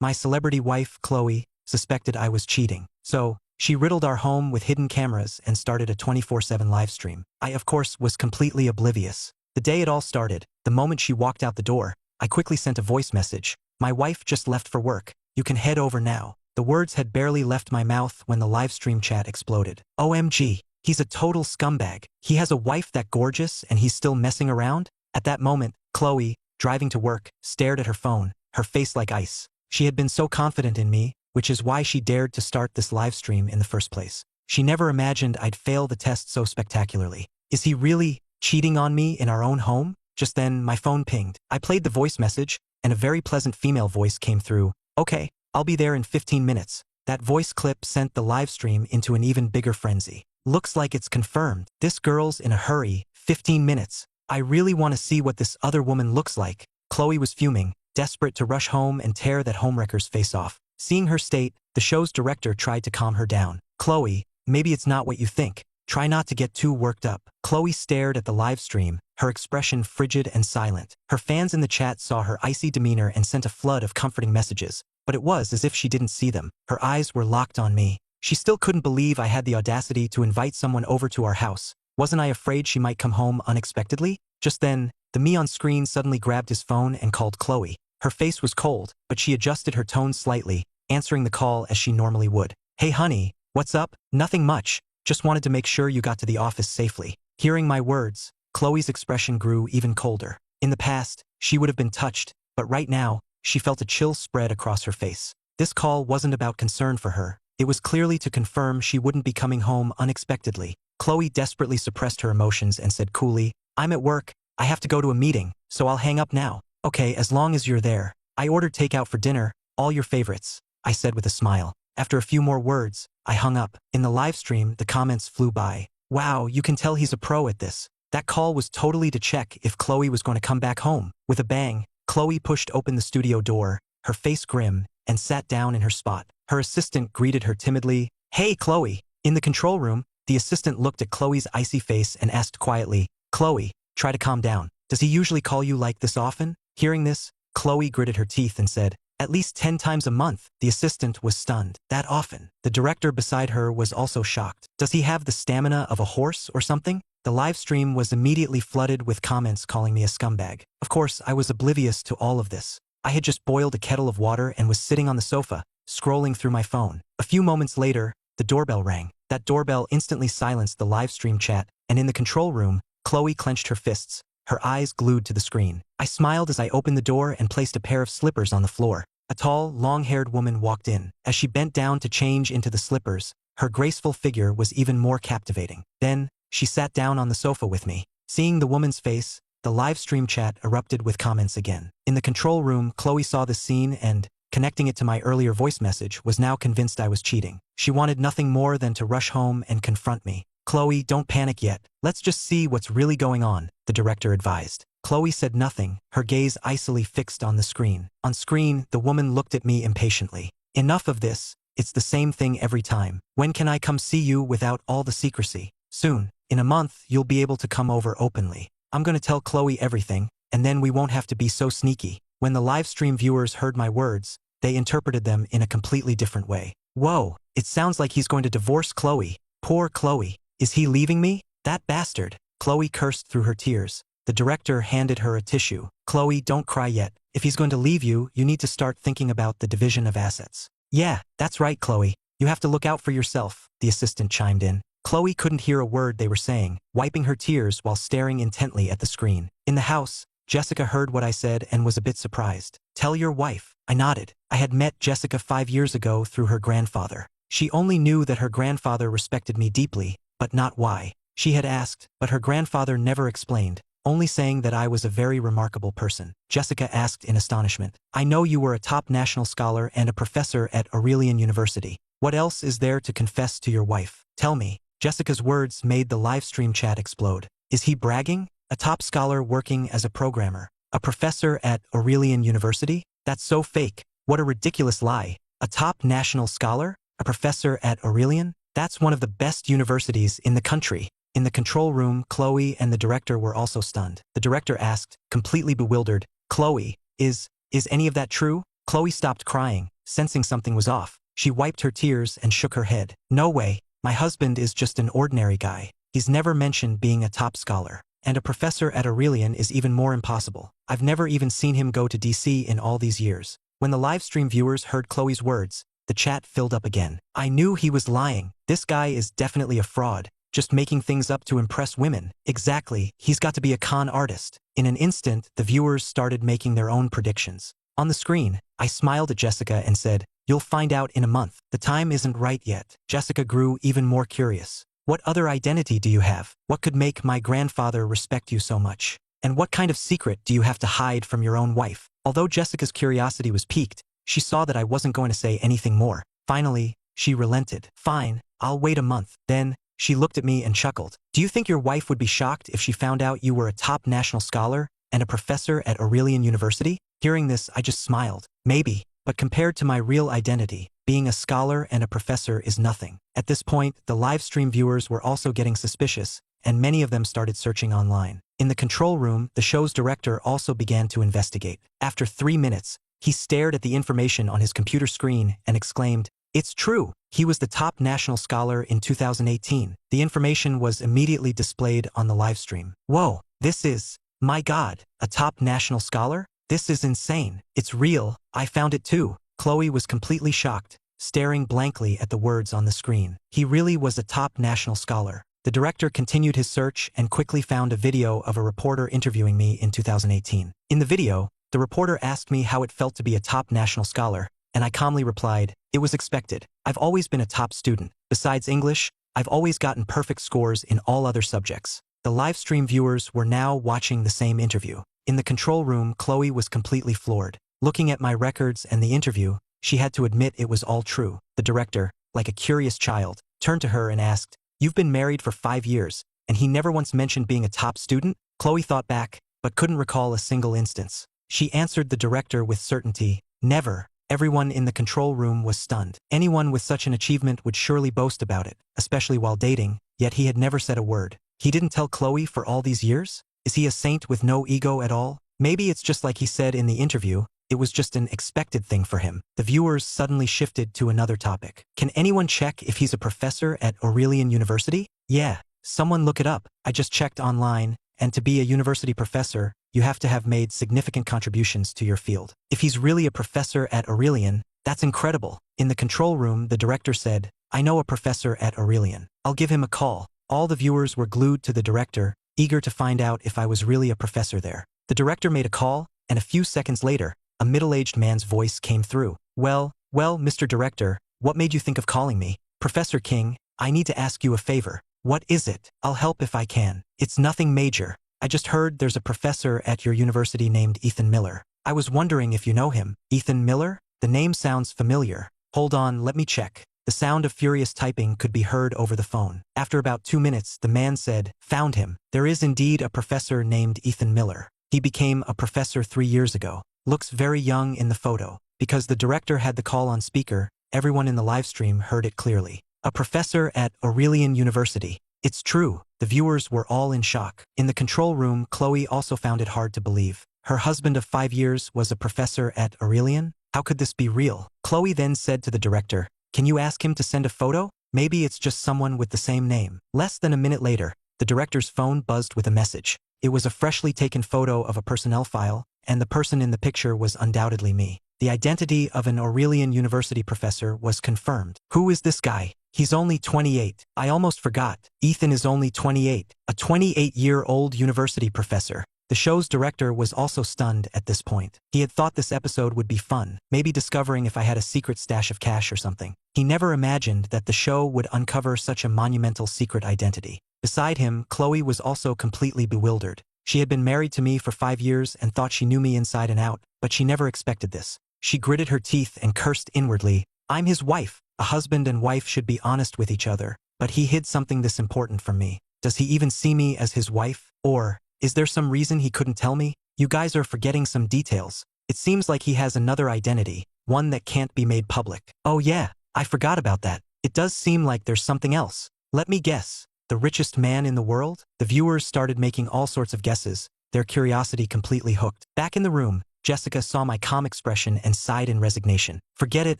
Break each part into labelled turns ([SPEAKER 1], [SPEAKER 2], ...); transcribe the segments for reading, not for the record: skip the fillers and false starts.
[SPEAKER 1] My celebrity wife, Chloe, suspected I was cheating. So, she riddled our home with hidden cameras and started a 24/7 live stream. I, of course, was completely oblivious. The day it all started, the moment she walked out the door, I quickly sent a voice message. My wife just left for work. You can head over now. The words had barely left my mouth when the live stream chat exploded. OMG, he's a total scumbag. He has a wife that gorgeous and he's still messing around? At that moment, Chloe, driving to work, stared at her phone, her face like ice. She had been so confident in me, which is why she dared to start this live stream in the first place. She never imagined I'd fail the test so spectacularly. Is he really cheating on me in our own home? Just then, my phone pinged. I played the voice message, and a very pleasant female voice came through. Okay, I'll be there in 15 minutes. That voice clip sent the live stream into an even bigger frenzy. Looks like it's confirmed. This girl's in a hurry. 15 minutes. I really want to see what this other woman looks like. Chloe was fuming, desperate to rush home and tear that homewrecker's face off. Seeing her state, the show's director tried to calm her down. Chloe, maybe it's not what you think. Try not to get too worked up. Chloe stared at the live stream, her expression frigid and silent. Her fans in the chat saw her icy demeanor and sent a flood of comforting messages, but it was as if she didn't see them. Her eyes were locked on me. She still couldn't believe I had the audacity to invite someone over to our house. Wasn't I afraid she might come home unexpectedly? Just then, the me on screen suddenly grabbed his phone and called Chloe. Her face was cold, but she adjusted her tone slightly, answering the call as she normally would. Hey honey, what's up? Nothing much. Just wanted to make sure you got to the office safely. Hearing my words, Chloe's expression grew even colder. In the past, she would have been touched, but right now, she felt a chill spread across her face. This call wasn't about concern for her. It was clearly to confirm she wouldn't be coming home unexpectedly. Chloe desperately suppressed her emotions and said coolly, I'm at work. I have to go to a meeting, so I'll hang up now. Okay, as long as you're there. I ordered takeout for dinner, all your favorites, I said with a smile. After a few more words, I hung up. In the live stream, the comments flew by. Wow, you can tell he's a pro at this. That call was totally to check if Chloe was going to come back home. With a bang, Chloe pushed open the studio door, her face grim, and sat down in her spot. Her assistant greeted her timidly. Hey, Chloe. In the control room, the assistant looked at Chloe's icy face and asked quietly, Chloe, try to calm down. Does he usually call you like this often? Hearing this, Chloe gritted her teeth and said, at least 10 times a month. The assistant was stunned. That often. The director beside her was also shocked. Does he have the stamina of a horse or something? The live stream was immediately flooded with comments calling me a scumbag. Of course, I was oblivious to all of this. I had just boiled a kettle of water and was sitting on the sofa, scrolling through my phone. A few moments later, the doorbell rang. That doorbell instantly silenced the live stream chat, and in the control room, Chloe clenched her fists, her eyes glued to the screen. I smiled as I opened the door and placed a pair of slippers on the floor. A tall, long-haired woman walked in. As she bent down to change into the slippers, her graceful figure was even more captivating. Then, she sat down on the sofa with me. Seeing the woman's face, the live stream chat erupted with comments again. In the control room, Chloe saw the scene and, connecting it to my earlier voice message, was now convinced I was cheating. She wanted nothing more than to rush home and confront me. Chloe, don't panic yet. Let's just see what's really going on, the director advised. Chloe said nothing, her gaze icily fixed on the screen. On screen, the woman looked at me impatiently. Enough of this. It's the same thing every time. When can I come see you without all the secrecy? Soon. In a month, you'll be able to come over openly. I'm gonna tell Chloe everything, and then we won't have to be so sneaky. When the live stream viewers heard my words, they interpreted them in a completely different way. Whoa, it sounds like he's going to divorce Chloe. Poor Chloe. Is he leaving me? That bastard. Chloe cursed through her tears. The director handed her a tissue. Chloe, don't cry yet. If he's going to leave you, you need to start thinking about the division of assets. Yeah, that's right, Chloe. You have to look out for yourself, the assistant chimed in. Chloe couldn't hear a word they were saying, wiping her tears while staring intently at the screen. In the house, Jessica heard what I said and was a bit surprised. Tell your wife. I nodded. I had met Jessica 5 years ago through her grandfather. She only knew that her grandfather respected me deeply, but not why. She had asked, but her grandfather never explained, only saying that I was a very remarkable person. Jessica asked in astonishment. I know you were a top national scholar and a professor at Aurelian University. What else is there to confess to your wife? Tell me. Jessica's words made the live stream chat explode. Is he bragging? A top scholar working as a programmer. A professor at Aurelian University? That's so fake. What a ridiculous lie. A top national scholar? A professor at Aurelian? That's one of the best universities in the country. In the control room, Chloe and the director were also stunned. The director asked, completely bewildered, Chloe, is any of that true? Chloe stopped crying, sensing something was off. She wiped her tears and shook her head. No way. My husband is just an ordinary guy. He's never mentioned being a top scholar. And a professor at Aurelian is even more impossible. I've never even seen him go to DC in all these years. When the live stream viewers heard Chloe's words, the chat filled up again. I knew he was lying. This guy is definitely a fraud. Just making things up to impress women. Exactly, he's got to be a con artist. In an instant, the viewers started making their own predictions. On the screen, I smiled at Jessica and said, "You'll find out in a month. The time isn't right yet." Jessica grew even more curious. "What other identity do you have? What could make my grandfather respect you so much? And what kind of secret do you have to hide from your own wife?" Although Jessica's curiosity was piqued, she saw that I wasn't going to say anything more. Finally, she relented. "Fine, I'll wait a month." Then, she looked at me and chuckled. "Do you think your wife would be shocked if she found out you were a top national scholar and a professor at Aurelian University?" Hearing this, I just smiled. Maybe, but compared to my real identity, being a scholar and a professor is nothing. At this point, the live stream viewers were also getting suspicious, and many of them started searching online. In the control room, the show's director also began to investigate. After 3 minutes, he stared at the information on his computer screen and exclaimed, "It's true. He was the top national scholar in 2018. The information was immediately displayed on the live stream. Whoa, this is, my God, a top national scholar? This is insane. It's real. I found it too." Chloe was completely shocked, staring blankly at the words on the screen. He really was a top national scholar. The director continued his search and quickly found a video of a reporter interviewing me in 2018. In the video, the reporter asked me how it felt to be a top national scholar, and I calmly replied, "It was expected. I've always been a top student. Besides English, I've always gotten perfect scores in all other subjects." The live stream viewers were now watching the same interview. In the control room, Chloe was completely floored. Looking at my records and the interview, she had to admit it was all true. The director, like a curious child, turned to her and asked, "You've been married for 5 years, and he never once mentioned being a top student?" Chloe thought back, but couldn't recall a single instance. She answered the director with certainty, "Never." Everyone in the control room was stunned. Anyone with such an achievement would surely boast about it, especially while dating, yet he had never said a word. He didn't tell Chloe for all these years? Is he a saint with no ego at all? Maybe it's just like he said in the interview, it was just an expected thing for him. The viewers suddenly shifted to another topic. Can anyone check if he's a professor at Aurelian University? Yeah, someone look it up. I just checked online, and to be a university professor, you have to have made significant contributions to your field. If he's really a professor at Aurelian, that's incredible. In the control room, the director said, "I know a professor at Aurelian. I'll give him a call." All the viewers were glued to the director, eager to find out if I was really a professor there. The director made a call, and a few seconds later, a middle-aged man's voice came through. Well, Mr. Director, what made you think of calling me?" "Professor King, I need to ask you a favor." "What is it?" "I'll help if I can. It's nothing major. I just heard there's a professor at your university named Ethan Miller. I was wondering if you know him." "Ethan Miller? The name sounds familiar. Hold on, let me check." The sound of furious typing could be heard over the phone. After about 2 minutes, the man said, "Found him. There is indeed a professor named Ethan Miller. He became a professor 3 years ago. Looks very young in the photo." Because the director had the call on speaker, everyone in the live stream heard it clearly. "A professor at Aurelian University. It's true." The viewers were all in shock. In the control room, Chloe also found it hard to believe. Her husband of 5 years was a professor at Aurelian? How could this be real? Chloe then said to the director, "Can you ask him to send a photo? Maybe it's just someone with the same name." Less than a minute later, the director's phone buzzed with a message. It was a freshly taken photo of a personnel file, and the person in the picture was undoubtedly me. The identity of an Aurelian University professor was confirmed. Who is this guy? He's only 28. I almost forgot. Ethan is only 28. A 28-year-old university professor. The show's director was also stunned at this point. He had thought this episode would be fun, maybe discovering if I had a secret stash of cash or something. He never imagined that the show would uncover such a monumental secret identity. Beside him, Chloe was also completely bewildered. She had been married to me for 5 years and thought she knew me inside and out, but she never expected this. She gritted her teeth and cursed inwardly. "I'm his wife. A husband and wife should be honest with each other, but he hid something this important from me. Does he even see me as his wife? Or is there some reason he couldn't tell me? You guys are forgetting some details. It seems like he has another identity, one that can't be made public." "Oh yeah, I forgot about that. It does seem like there's something else. Let me guess. The richest man in the world?" The viewers started making all sorts of guesses, their curiosity completely hooked. Back in the room, Jessica saw my calm expression and sighed in resignation. Forget it,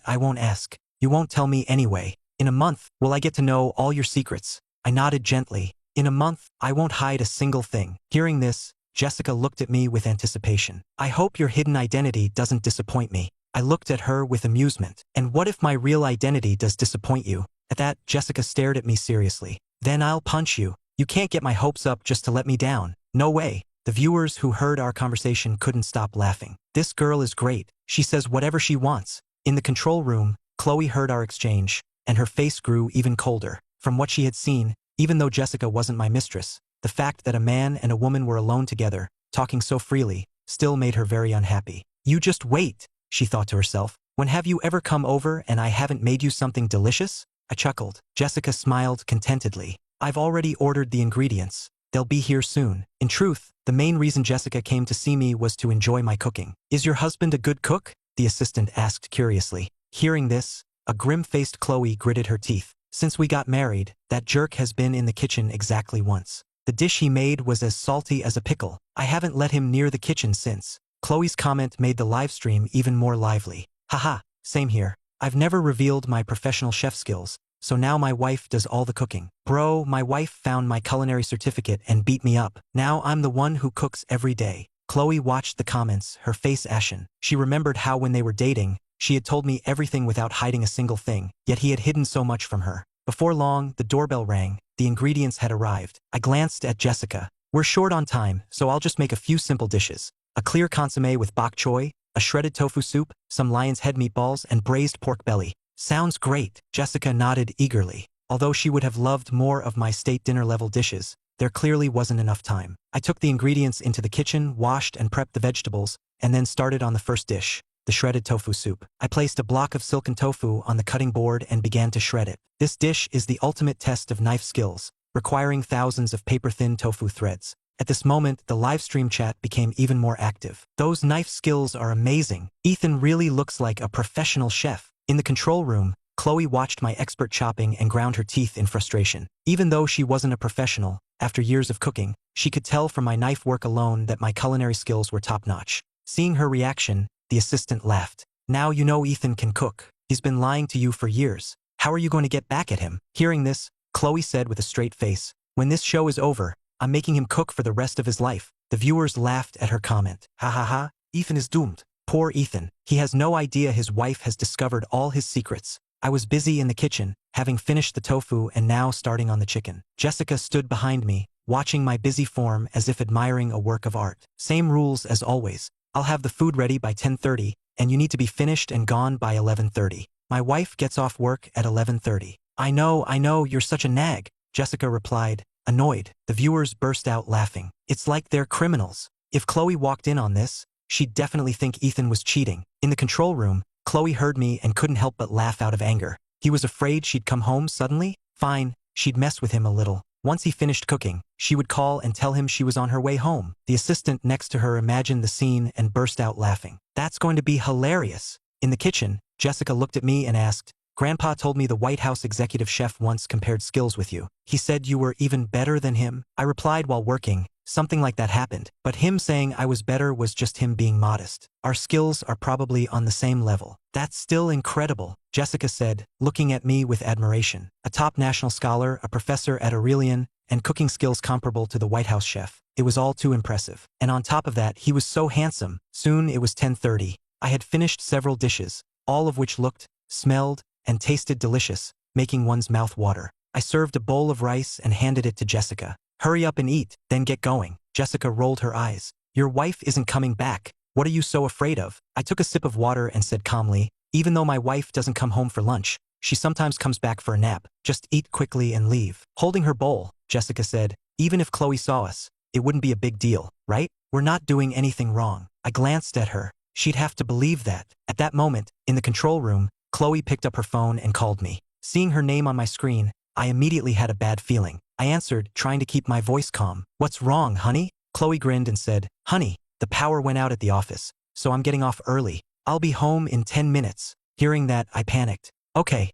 [SPEAKER 1] I won't ask. You won't tell me anyway. In a month, will I get to know all your secrets? I nodded gently. In a month, I won't hide a single thing. Hearing this, Jessica looked at me with anticipation. I hope your hidden identity doesn't disappoint me. I looked at her with amusement. And what if my real identity does disappoint you? At that, Jessica stared at me seriously. Then I'll punch you. You can't get my hopes up just to let me down. No way. The viewers who heard our conversation couldn't stop laughing. This girl is great. She says whatever she wants. In the control room, Chloe heard our exchange, and her face grew even colder. From what she had seen, even though Jessica wasn't my mistress, the fact that a man and a woman were alone together, talking so freely, still made her very unhappy. You just wait, she thought to herself. When have you ever come over and I haven't made you something delicious? I chuckled. Jessica smiled contentedly. I've already ordered the ingredients. They'll be here soon. In truth, the main reason Jessica came to see me was to enjoy my cooking. Is your husband a good cook? The assistant asked curiously. Hearing this, a grim-faced Chloe gritted her teeth. Since we got married, that jerk has been in the kitchen exactly once. The dish he made was as salty as a pickle. I haven't let him near the kitchen since. Chloe's comment made the live stream even more lively. Haha, same here. I've never revealed my professional chef skills, so now my wife does all the cooking. Bro, my wife found my culinary certificate and beat me up. Now I'm the one who cooks every day. Chloe watched the comments, her face ashen. She remembered how when they were dating, she had told me everything without hiding a single thing, yet he had hidden so much from her. Before long, the doorbell rang. The ingredients had arrived. I glanced at Jessica. We're short on time, so I'll just make a few simple dishes. A clear consommé with bok choy, a shredded tofu soup, some lion's head meatballs, and braised pork belly. Sounds great. Jessica nodded eagerly. Although she would have loved more of my state dinner-level dishes, there clearly wasn't enough time. I took the ingredients into the kitchen, washed and prepped the vegetables, and then started on the first dish, the shredded tofu soup. I placed a block of silken tofu on the cutting board and began to shred it. This dish is the ultimate test of knife skills, requiring thousands of paper-thin tofu threads. At this moment, the live stream chat became even more active. Those knife skills are amazing. Ethan really looks like a professional chef. In the control room, Chloe watched my expert chopping and ground her teeth in frustration. Even though she wasn't a professional, after years of cooking, she could tell from my knife work alone that my culinary skills were top-notch. Seeing her reaction, the assistant laughed. Now you know Ethan can cook. He's been lying to you for years. How are you going to get back at him? Hearing this, Chloe said with a straight face, when this show is over, I'm making him cook for the rest of his life. The viewers laughed at her comment. Ha ha ha, Ethan is doomed. Poor Ethan. He has no idea his wife has discovered all his secrets. I was busy in the kitchen, having finished the tofu and now starting on the chicken. Jessica stood behind me, watching my busy form as if admiring a work of art. Same rules as always. I'll have the food ready by 10:30, and you need to be finished and gone by 11:30. My wife gets off work at 11:30. I know, you're such a nag, Jessica replied, annoyed. The viewers burst out laughing. It's like they're criminals. If Chloe walked in on this, she'd definitely think Ethan was cheating. In the control room, Chloe heard me and couldn't help but laugh out of anger. He was afraid she'd come home suddenly? Fine, she'd mess with him a little. Once he finished cooking, she would call and tell him she was on her way home. The assistant next to her imagined the scene and burst out laughing. That's going to be hilarious. In the kitchen, Jessica looked at me and asked, Grandpa told me the White House executive chef once compared skills with you. He said you were even better than him. I replied while working, something like that happened, but him saying I was better was just him being modest. Our skills are probably on the same level. That's still incredible, Jessica said, looking at me with admiration. A top national scholar, a professor at Aurelian, and cooking skills comparable to the White House chef. It was all too impressive. And on top of that, he was so handsome. Soon it was 10:30. I had finished several dishes, all of which looked, smelled, and tasted delicious, making one's mouth water. I served a bowl of rice and handed it to Jessica. Hurry up and eat, then get going. Jessica rolled her eyes. Your wife isn't coming back. What are you so afraid of? I took a sip of water and said calmly, even though my wife doesn't come home for lunch, she sometimes comes back for a nap. Just eat quickly and leave. Holding her bowl, Jessica said, even if Chloe saw us, it wouldn't be a big deal, right? We're not doing anything wrong. I glanced at her. She'd have to believe that. At that moment, in the control room, Chloe picked up her phone and called me. Seeing her name on my screen, I immediately had a bad feeling. I answered, trying to keep my voice calm. What's wrong, honey? Chloe grinned and said, honey, the power went out at the office, so I'm getting off early. I'll be home in 10 minutes. Hearing that, I panicked. Okay,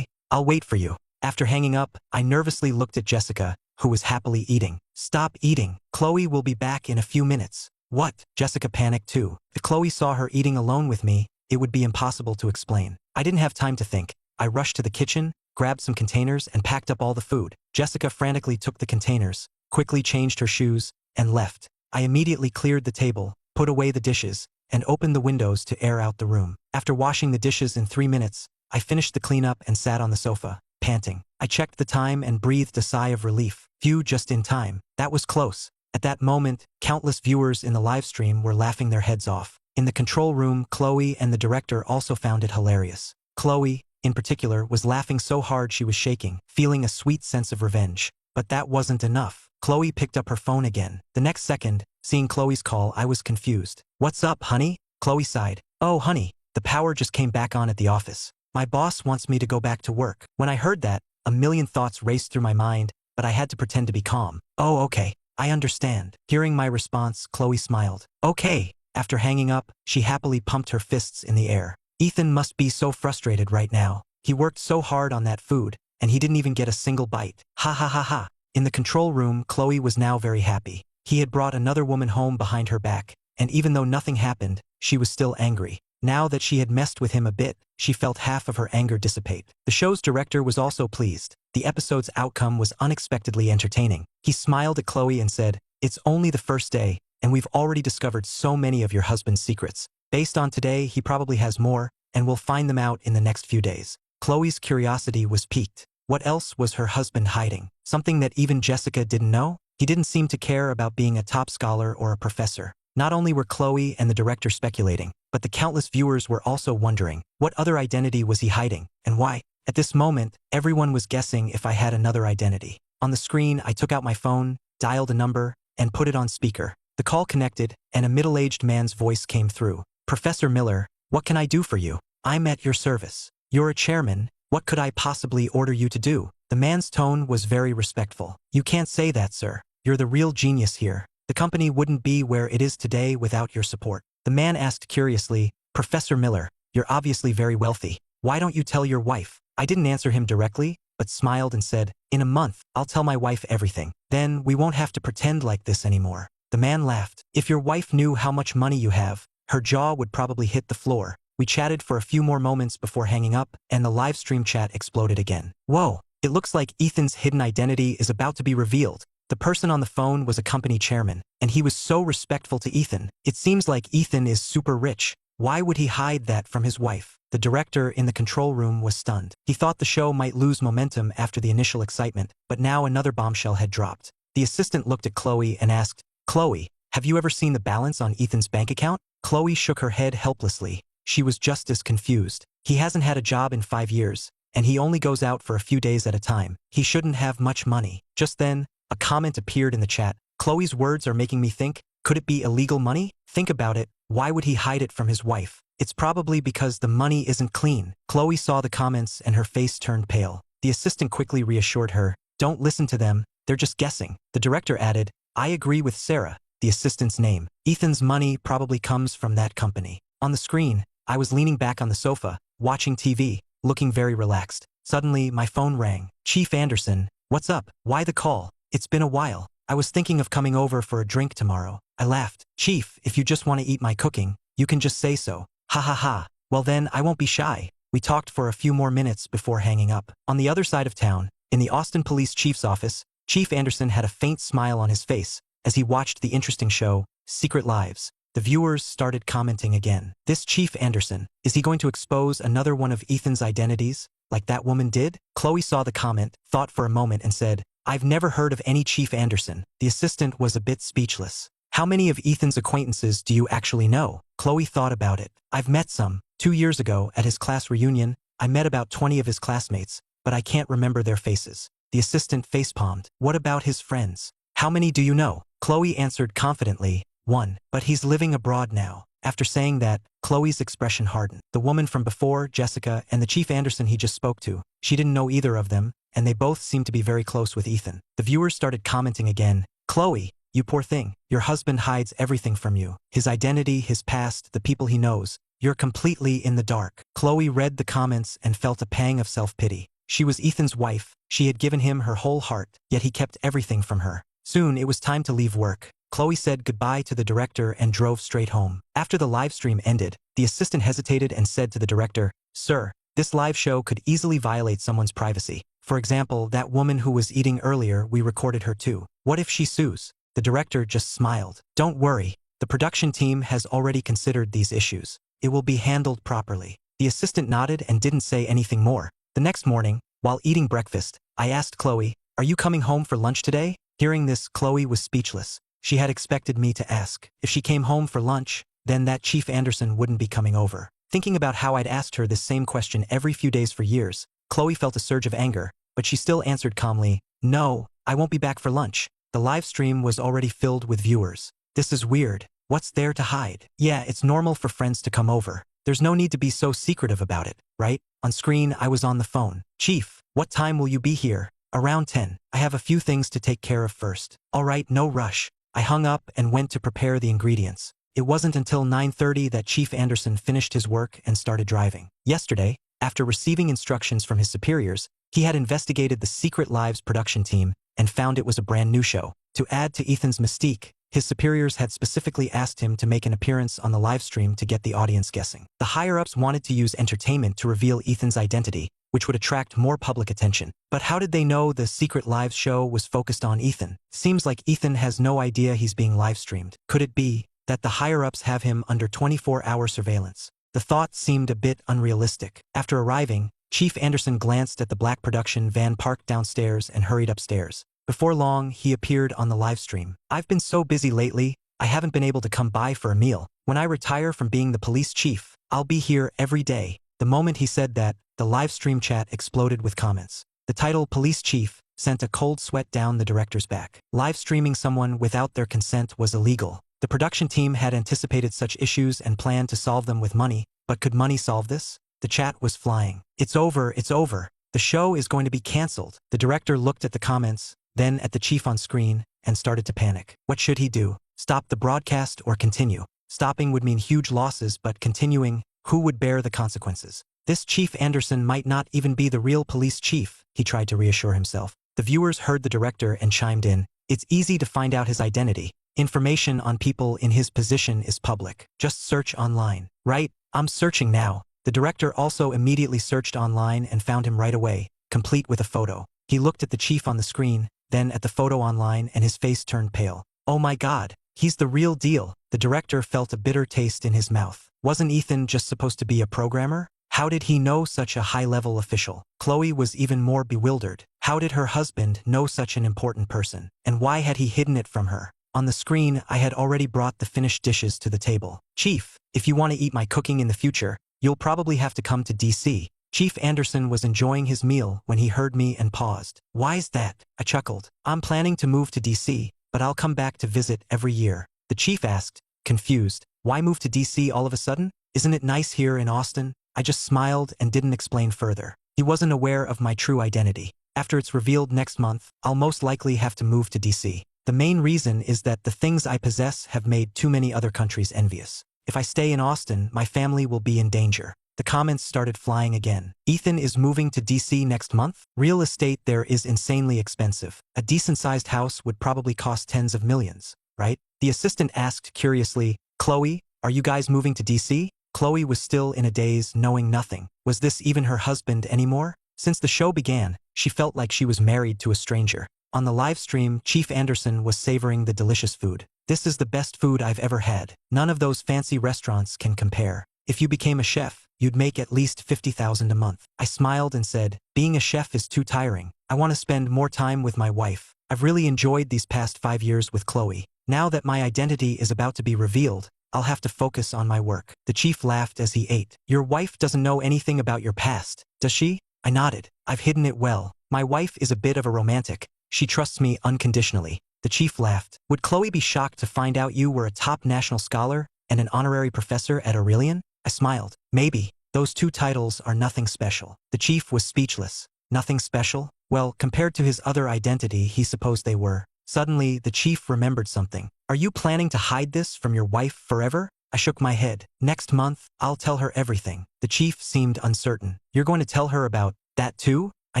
[SPEAKER 1] I'll wait for you. After hanging up, I nervously looked at Jessica, who was happily eating. Stop eating. Chloe will be back in a few minutes. What? Jessica panicked too. If Chloe saw her eating alone with me, it would be impossible to explain. I didn't have time to think. I rushed to the kitchen, grabbed some containers, and packed up all the food. Jessica frantically took the containers, quickly changed her shoes, and left. I immediately cleared the table, put away the dishes, and opened the windows to air out the room. After washing the dishes in 3 minutes, I finished the cleanup and sat on the sofa, panting. I checked the time and breathed a sigh of relief. Phew, just in time. That was close. At that moment, countless viewers in the live stream were laughing their heads off. In the control room, Chloe and the director also found it hilarious. Chloe, in particular, was laughing so hard she was shaking, feeling a sweet sense of revenge. But that wasn't enough. Chloe picked up her phone again. The next second, seeing Chloe's call, I was confused. "What's up, honey?" Chloe sighed. "Oh, honey, the power just came back on at the office. My boss wants me to go back to work." When I heard that, a million thoughts raced through my mind, but I had to pretend to be calm. "Oh, okay. I understand." Hearing my response, Chloe smiled. "Okay." After hanging up, she happily pumped her fists in the air. "Ethan must be so frustrated right now. He worked so hard on that food, and he didn't even get a single bite. Ha ha ha ha." In the control room, Chloe was now very happy. He had brought another woman home behind her back, and even though nothing happened, she was still angry. Now that she had messed with him a bit, she felt half of her anger dissipate. The show's director was also pleased. The episode's outcome was unexpectedly entertaining. He smiled at Chloe and said, "It's only the first day, and we've already discovered so many of your husband's secrets. Based on today, he probably has more, and we'll find them out in the next few days." Chloe's curiosity was piqued. What else was her husband hiding? Something that even Jessica didn't know? He didn't seem to care about being a top scholar or a professor. Not only were Chloe and the director speculating, but the countless viewers were also wondering, what other identity was he hiding, and why? At this moment, everyone was guessing if I had another identity. On the screen, I took out my phone, dialed a number, and put it on speaker. The call connected, and a middle-aged man's voice came through. "Professor Miller, what can I do for you? I'm at your service. You're a chairman. What could I possibly order you to do?" The man's tone was very respectful. "You can't say that, sir. You're the real genius here. The company wouldn't be where it is today without your support." The man asked curiously, "Professor Miller, you're obviously very wealthy. Why don't you tell your wife?" I didn't answer him directly, but smiled and said, "In a month, I'll tell my wife everything. Then we won't have to pretend like this anymore." The man laughed. "If your wife knew how much money you have, her jaw would probably hit the floor." We chatted for a few more moments before hanging up, and the live stream chat exploded again. "Whoa, it looks like Ethan's hidden identity is about to be revealed." The person on the phone was a company chairman, and he was so respectful to Ethan. "It seems like Ethan is super rich. Why would he hide that from his wife?" The director in the control room was stunned. He thought the show might lose momentum after the initial excitement, but now another bombshell had dropped. The assistant looked at Chloe and asked, "Chloe, have you ever seen the balance on Ethan's bank account?" Chloe shook her head helplessly. She was just as confused. "He hasn't had a job in 5 years, and he only goes out for a few days at a time. He shouldn't have much money." Just then, a comment appeared in the chat. "Chloe's words are making me think, could it be illegal money? Think about it, why would he hide it from his wife? It's probably because the money isn't clean." Chloe saw the comments and her face turned pale. The assistant quickly reassured her, "Don't listen to them, they're just guessing." The director added, "I agree with Sarah," the assistant's name. "Ethan's money probably comes from that company." On the screen, I was leaning back on the sofa, watching TV, looking very relaxed. Suddenly, my phone rang. "Chief Anderson, what's up? Why the call? It's been a while. I was thinking of coming over for a drink tomorrow." I laughed. "Chief, if you just want to eat my cooking, you can just say so." "Ha ha ha. Well then, I won't be shy." We talked for a few more minutes before hanging up. On the other side of town, in the Austin Police Chief's office, Chief Anderson had a faint smile on his face as he watched the interesting show, Secret Lives. The viewers started commenting again. "This Chief Anderson, is he going to expose another one of Ethan's identities, like that woman did?" Chloe saw the comment, thought for a moment and said, "I've never heard of any Chief Anderson." The assistant was a bit speechless. "How many of Ethan's acquaintances do you actually know?" Chloe thought about it. "I've met some. 2 years ago, at his class reunion, I met about 20 of his classmates, but I can't remember their faces." The assistant facepalmed. "What about his friends? How many do you know?" Chloe answered confidently, "1. But he's living abroad now." After saying that, Chloe's expression hardened. The woman from before, Jessica, and the Chief Anderson he just spoke to, she didn't know either of them, and they both seemed to be very close with Ethan. The viewers started commenting again. "Chloe, you poor thing. Your husband hides everything from you. His identity, his past, the people he knows. You're completely in the dark." Chloe read the comments and felt a pang of self-pity. She was Ethan's wife. She had given him her whole heart, yet he kept everything from her. Soon it was time to leave work. Chloe said goodbye to the director and drove straight home. After the live stream ended, the assistant hesitated and said to the director, "Sir, this live show could easily violate someone's privacy. For example, that woman who was eating earlier, we recorded her too. What if she sues?" The director just smiled. "Don't worry. The production team has already considered these issues. It will be handled properly." The assistant nodded and didn't say anything more. The next morning, while eating breakfast, I asked Chloe, "Are you coming home for lunch today?" Hearing this, Chloe was speechless. She had expected me to ask if she came home for lunch, then that Chief Anderson wouldn't be coming over. Thinking about how I'd asked her this same question every few days for years, Chloe felt a surge of anger, but she still answered calmly, "No, I won't be back for lunch." The live stream was already filled with viewers. "This is weird. What's there to hide? Yeah, it's normal for friends to come over. There's no need to be so secretive about it, right?" On screen, I was on the phone. "Chief, what time will you be here?" "Around 10. I have a few things to take care of first." "All right, no rush." I hung up and went to prepare the ingredients. It wasn't until 9:30 that Chief Anderson finished his work and started driving. Yesterday, after receiving instructions from his superiors, he had investigated the Secret Lives production team and found it was a brand new show. To add to Ethan's mystique, his superiors had specifically asked him to make an appearance on the live stream to get the audience guessing. The higher-ups wanted to use entertainment to reveal Ethan's identity, which would attract more public attention. But how did they know the Secret Lives show was focused on Ethan? Seems like Ethan has no idea he's being live-streamed. Could it be that the higher-ups have him under 24-hour surveillance? The thought seemed a bit unrealistic. After arriving, Chief Anderson glanced at the black production van parked downstairs and hurried upstairs. Before long, he appeared on the live stream. "I've been so busy lately, I haven't been able to come by for a meal. When I retire from being the police chief, I'll be here every day." The moment he said that, the live stream chat exploded with comments. The title "Police Chief" sent a cold sweat down the director's back. Live streaming someone without their consent was illegal. The production team had anticipated such issues and planned to solve them with money, but could money solve this? The chat was flying. "It's over, it's over. The show is going to be cancelled." The director looked at the comments, then at the chief on screen, and started to panic. What should he do? Stop the broadcast or continue? Stopping would mean huge losses, but continuing, who would bear the consequences? This Chief Anderson might not even be the real police chief, he tried to reassure himself. The viewers heard the director and chimed in. "It's easy to find out his identity. Information on people in his position is public. Just search online." "Right, I'm searching now." The director also immediately searched online and found him right away, complete with a photo. He looked at the chief on the screen, then at the photo online, and his face turned pale. "Oh my God, he's the real deal." The director felt a bitter taste in his mouth. Wasn't Ethan just supposed to be a programmer? How did he know such a high-level official? Chloe was even more bewildered. How did her husband know such an important person? And why had he hidden it from her? On the screen, I had already brought the finished dishes to the table. "Chief, if you want to eat my cooking in the future, you'll probably have to come to DC." Chief Anderson was enjoying his meal when he heard me and paused. "Why's that?" I chuckled. "I'm planning to move to DC, but I'll come back to visit every year." The chief asked, confused, "Why move to DC all of a sudden? Isn't it nice here in Austin?" I just smiled and didn't explain further. He wasn't aware of my true identity. After it's revealed next month, I'll most likely have to move to DC. The main reason is that the things I possess have made too many other countries envious. If I stay in Austin, my family will be in danger. The comments started flying again. "Ethan is moving to DC next month? Real estate there is insanely expensive. A decent-sized house would probably cost tens of millions, right?" The assistant asked curiously, "Chloe, are you guys moving to DC?" Chloe was still in a daze, knowing nothing. Was this even her husband anymore? Since the show began, she felt like she was married to a stranger. On the live stream, Chief Anderson was savoring the delicious food. "This is the best food I've ever had. None of those fancy restaurants can compare. If you became a chef, you'd make at least $50,000 a month." I smiled and said, "Being a chef is too tiring. I want to spend more time with my wife. I've really enjoyed these past 5 years with Chloe. Now that my identity is about to be revealed, I'll have to focus on my work." The chief laughed as he ate. "Your wife doesn't know anything about your past, does she?" I nodded. "I've hidden it well. My wife is a bit of a romantic. She trusts me unconditionally." The chief laughed. "Would Chloe be shocked to find out you were a top national scholar and an honorary professor at Aurelian?" I smiled. "Maybe. Those 2 titles are nothing special." The chief was speechless. Nothing special? Well, compared to his other identity, he supposed they were. Suddenly, the chief remembered something. "Are you planning to hide this from your wife forever?" I shook my head. "Next month, I'll tell her everything." The chief seemed uncertain. "You're going to tell her about that too?" I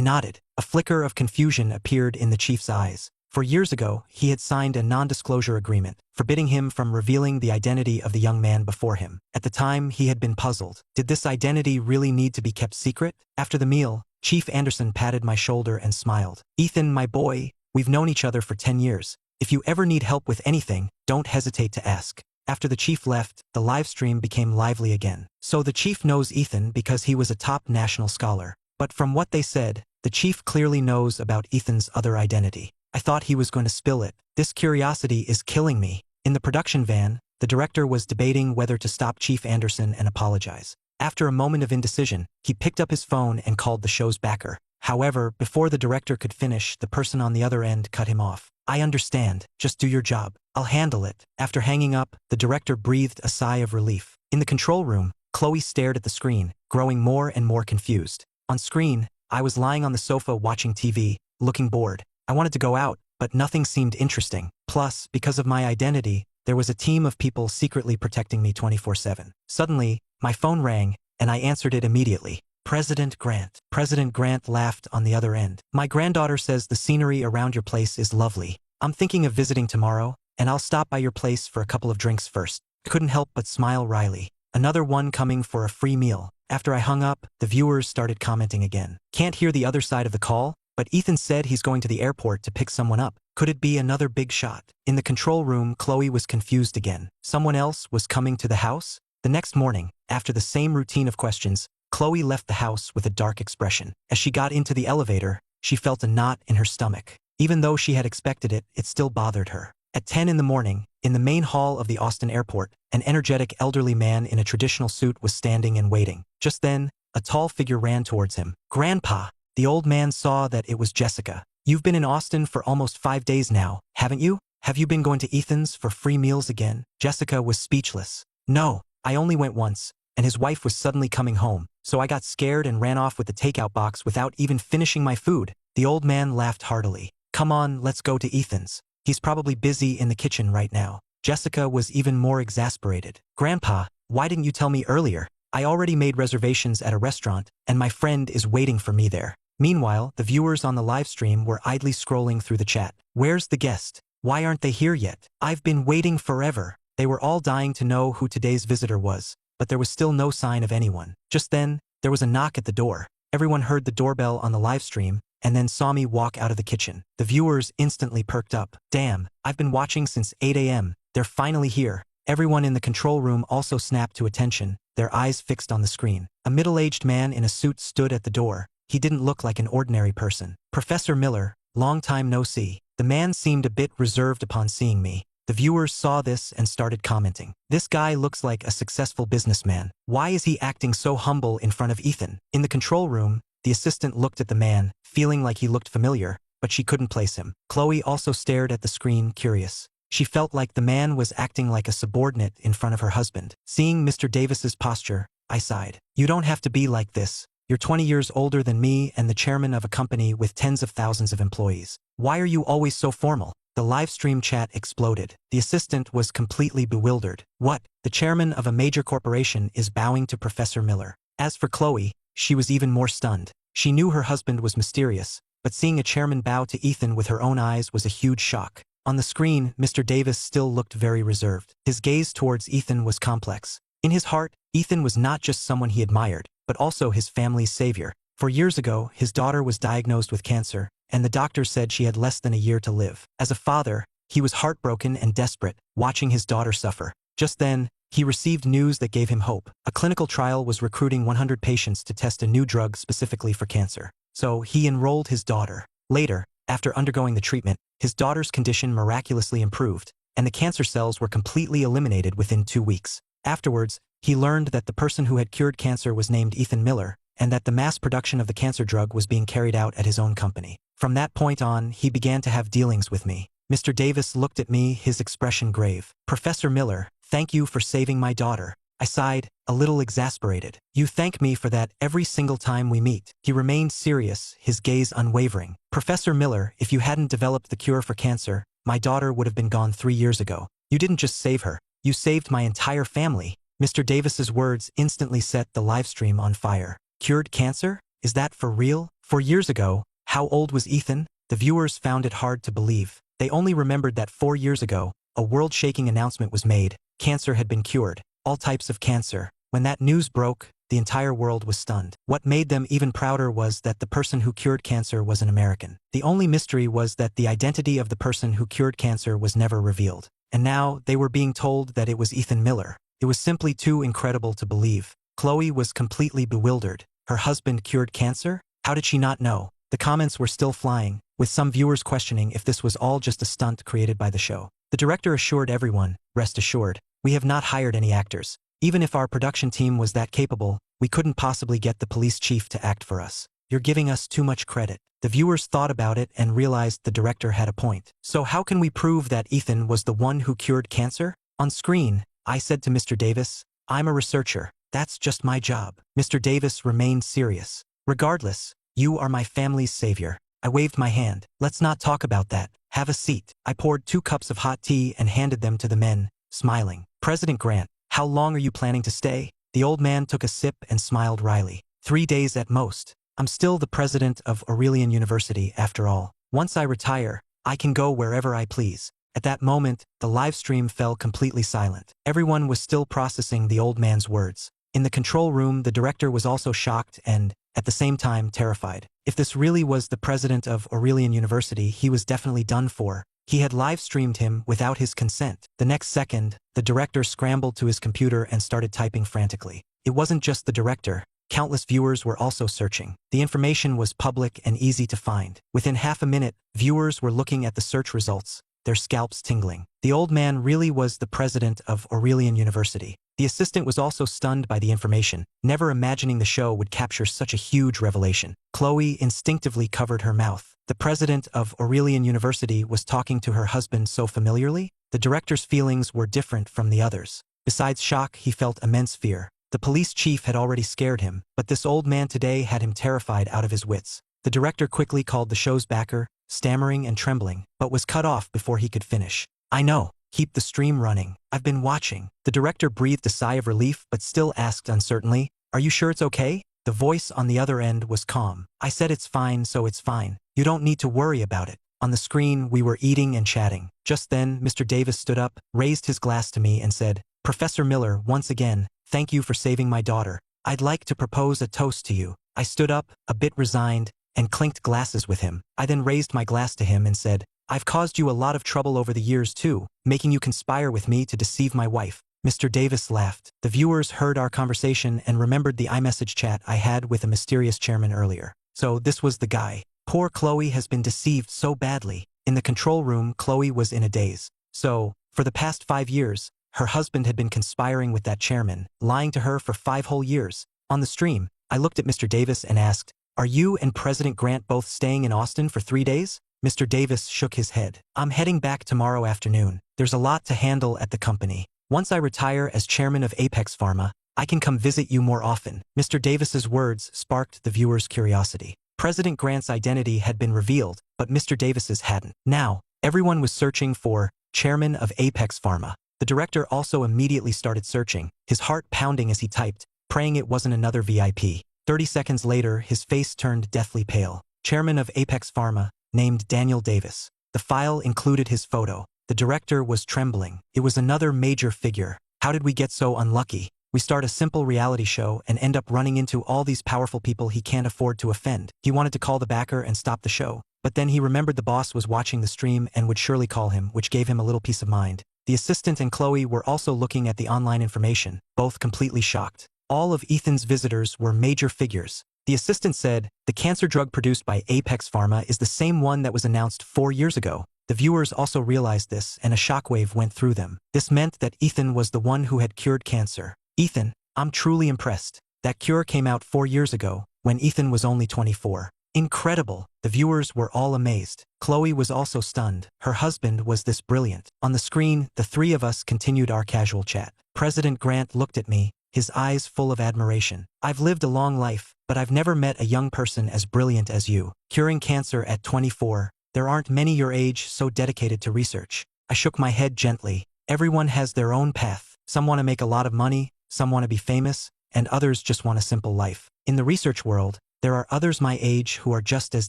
[SPEAKER 1] nodded. A flicker of confusion appeared in the chief's eyes. For years ago, he had signed a non-disclosure agreement, forbidding him from revealing the identity of the young man before him. At the time, he had been puzzled. Did this identity really need to be kept secret? After the meal, Chief Anderson patted my shoulder and smiled. "Ethan, my boy, we've known each other for 10 years. If you ever need help with anything, don't hesitate to ask." After the chief left, the live stream became lively again. So the chief knows Ethan because he was a top national scholar. But from what they said, the chief clearly knows about Ethan's other identity. I thought he was going to spill it. This curiosity is killing me. In the production van, the director was debating whether to stop Chief Anderson and apologize. After a moment of indecision, he picked up his phone and called the show's backer. However, before the director could finish, the person on the other end cut him off. "I understand. Just do your job. I'll handle it." After hanging up, the director breathed a sigh of relief. In the control room, Chloe stared at the screen, growing more and more confused. On screen, I was lying on the sofa watching TV, looking bored. I wanted to go out, but nothing seemed interesting. Plus, because of my identity, there was a team of people secretly protecting me 24/7. Suddenly, my phone rang, and I answered it immediately. President Grant. President Grant laughed on the other end. "My granddaughter says the scenery around your place is lovely. I'm thinking of visiting tomorrow, and I'll stop by your place for a couple of drinks first." I couldn't help but smile wryly. Another one coming for a free meal. After I hung up, the viewers started commenting again. "Can't hear the other side of the call, but Ethan said he's going to the airport to pick someone up. Could it be another big shot?" In the control room, Chloe was confused again. Someone else was coming to the house? The next morning, after the same routine of questions, Chloe left the house with a dark expression. As she got into the elevator, she felt a knot in her stomach. Even though she had expected it, it still bothered her. At 10 in the morning, in the main hall of the Austin airport, an energetic elderly man in a traditional suit was standing and waiting. Just then, a tall figure ran towards him. "Grandpa!" The old man saw that it was Jessica. "You've been in Austin for almost 5 days now, haven't you? Have you been going to Ethan's for free meals again?" Jessica was speechless. "No, I only went once, and his wife was suddenly coming home, so I got scared and ran off with the takeout box without even finishing my food." The old man laughed heartily. "Come on, let's go to Ethan's. He's probably busy in the kitchen right now." Jessica was even more exasperated. "Grandpa, why didn't you tell me earlier? I already made reservations at a restaurant, and my friend is waiting for me there." Meanwhile, the viewers on the live stream were idly scrolling through the chat. "Where's the guest? Why aren't they here yet? I've been waiting forever." They were all dying to know who today's visitor was, but there was still no sign of anyone. Just then, there was a knock at the door. Everyone heard the doorbell on the live stream, and then saw me walk out of the kitchen. The viewers instantly perked up. "Damn, I've been watching since 8 a.m. They're finally here." Everyone in the control room also snapped to attention, their eyes fixed on the screen. A middle-aged man in a suit stood at the door. He didn't look like an ordinary person. "Professor Miller, long time no see." The man seemed a bit reserved upon seeing me. The viewers saw this and started commenting. "This guy looks like a successful businessman. Why is he acting so humble in front of Ethan?" In the control room, the assistant looked at the man, feeling like he looked familiar, but she couldn't place him. Chloe also stared at the screen, curious. She felt like the man was acting like a subordinate in front of her husband. Seeing Mr. Davis's posture, I sighed. "You don't have to be like this. You're 20 years older than me and the chairman of a company with tens of thousands of employees. Why are you always so formal?" The live stream chat exploded. The assistant was completely bewildered. "What? The chairman of a major corporation is bowing to Professor Miller." As for Chloe, she was even more stunned. She knew her husband was mysterious, but seeing a chairman bow to Ethan with her own eyes was a huge shock. On the screen, Mr. Davis still looked very reserved. His gaze towards Ethan was complex. In his heart, Ethan was not just someone he admired, but also his family's savior. For years ago, his daughter was diagnosed with cancer, and the doctor said she had less than a year to live. As a father, he was heartbroken and desperate, watching his daughter suffer. Just then, he received news that gave him hope. A clinical trial was recruiting 100 patients to test a new drug specifically for cancer. So he enrolled his daughter. Later, after undergoing the treatment, his daughter's condition miraculously improved, and the cancer cells were completely eliminated within 2 weeks. Afterwards, he learned that the person who had cured cancer was named Ethan Miller, and that the mass production of the cancer drug was being carried out at his own company. From that point on, he began to have dealings with me. Mr. Davis looked at me, his expression grave. "Professor Miller, thank you for saving my daughter." I sighed, a little exasperated. "You thank me for that every single time we meet." He remained serious, his gaze unwavering. "Professor Miller, if you hadn't developed the cure for cancer, my daughter would have been gone 3 years ago. You didn't just save her, you saved my entire family." Mr. Davis's words instantly set the live stream on fire. Cured cancer? Is that for real? 4 years ago, how old was Ethan? The viewers found it hard to believe. They only remembered that 4 years ago, a world-shaking announcement was made. Cancer had been cured. All types of cancer. When that news broke, the entire world was stunned. What made them even prouder was that the person who cured cancer was an American. The only mystery was that the identity of the person who cured cancer was never revealed. And now, they were being told that it was Ethan Miller. It was simply too incredible to believe. Chloe was completely bewildered. Her husband cured cancer? How did she not know? The comments were still flying, with some viewers questioning if this was all just a stunt created by the show. The director assured everyone, rest assured, we have not hired any actors. Even if our production team was that capable, we couldn't possibly get the police chief to act for us. You're giving us too much credit. The viewers thought about it and realized the director had a point. So how can we prove that Ethan was the one who cured cancer? On screen, I said to Mr. Davis, I'm a researcher. That's just my job. Mr. Davis remained serious. Regardless, you are my family's savior. I waved my hand. Let's not talk about that. Have a seat. I poured 2 cups of hot tea and handed them to the men, smiling. President Grant, how long are you planning to stay? The old man took a sip and smiled wryly. 3 days at most. I'm still the president of Aurelian University, after all. Once I retire, I can go wherever I please. At that moment, the live stream fell completely silent. Everyone was still processing the old man's words. In the control room, the director was also shocked and, at the same time, terrified. If this really was the president of Aurelian University, he was definitely done for. He had live-streamed him without his consent. The next second, the director scrambled to his computer and started typing frantically. It wasn't just the director. Countless viewers were also searching. The information was public and easy to find. Within half a minute, viewers were looking at the search results, their scalps tingling. The old man really was the president of Aurelian University. The assistant was also stunned by the information, never imagining the show would capture such a huge revelation. Chloe instinctively covered her mouth. The president of Aurelian University was talking to her husband so familiarly? The director's feelings were different from the others. Besides shock, he felt immense fear. The police chief had already scared him, but this old man today had him terrified out of his wits. The director quickly called the show's backer, stammering and trembling, but was cut off before he could finish. I know. Keep the stream running. I've been watching. The director breathed a sigh of relief but still asked uncertainly, are you sure it's okay? The voice on the other end was calm. I said it's fine, so it's fine. You don't need to worry about it. On the screen, we were eating and chatting. Just then, Mr. Davis stood up, raised his glass to me and said, Professor Miller, once again, thank you for saving my daughter. I'd like to propose a toast to you. I stood up, a bit resigned, and clinked glasses with him. I then raised my glass to him and said, I've caused you a lot of trouble over the years too, making you conspire with me to deceive my wife. Mr. Davis laughed. The viewers heard our conversation and remembered the iMessage chat I had with a mysterious chairman earlier. So this was the guy. Poor Chloe has been deceived so badly. In the control room, Chloe was in a daze. So, for the past 5 years, her husband had been conspiring with that chairman, lying to her for 5 whole years. On the stream, I looked at Mr. Davis and asked, are you and President Grant both staying in Austin for 3 days? Mr. Davis shook his head. I'm heading back tomorrow afternoon. There's a lot to handle at the company. Once I retire as chairman of Apex Pharma, I can come visit you more often. Mr. Davis's words sparked the viewers' curiosity. President Grant's identity had been revealed, but Mr. Davis's hadn't. Now, everyone was searching for chairman of Apex Pharma. The director also immediately started searching, his heart pounding as he typed, praying it wasn't another VIP. 30 seconds later, his face turned deathly pale. Chairman of Apex Pharma, named Daniel Davis. The file included his photo. The director was trembling. It was another major figure. How did we get so unlucky? We start a simple reality show and end up running into all these powerful people he can't afford to offend. He wanted to call the backer and stop the show, but then he remembered the boss was watching the stream and would surely call him, which gave him a little peace of mind. The assistant and Chloe were also looking at the online information, both completely shocked. All of Ethan's visitors were major figures. The assistant said, the cancer drug produced by Apex Pharma is the same one that was announced 4 years ago. The viewers also realized this, and a shockwave went through them. This meant that Ethan was the one who had cured cancer. Ethan, I'm truly impressed. That cure came out 4 years ago, when Ethan was only 24. Incredible. The viewers were all amazed. Chloe was also stunned. Her husband was this brilliant. On the screen, the 3 of us continued our casual chat. President Grant looked at me, his eyes full of admiration. I've lived a long life, but I've never met a young person as brilliant as you. Curing cancer at 24. There aren't many your age so dedicated to research. I shook my head gently. Everyone has their own path. Some want to make a lot of money, some want to be famous, and others just want a simple life. In the research world, there are others my age who are just as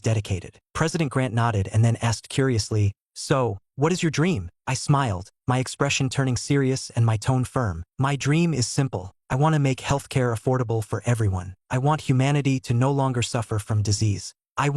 [SPEAKER 1] dedicated. President Grant nodded and then asked curiously, so, what is your dream? I smiled, my expression turning serious and my tone firm. My dream is simple. I want to make healthcare affordable for everyone. I want humanity to no longer suffer from disease. I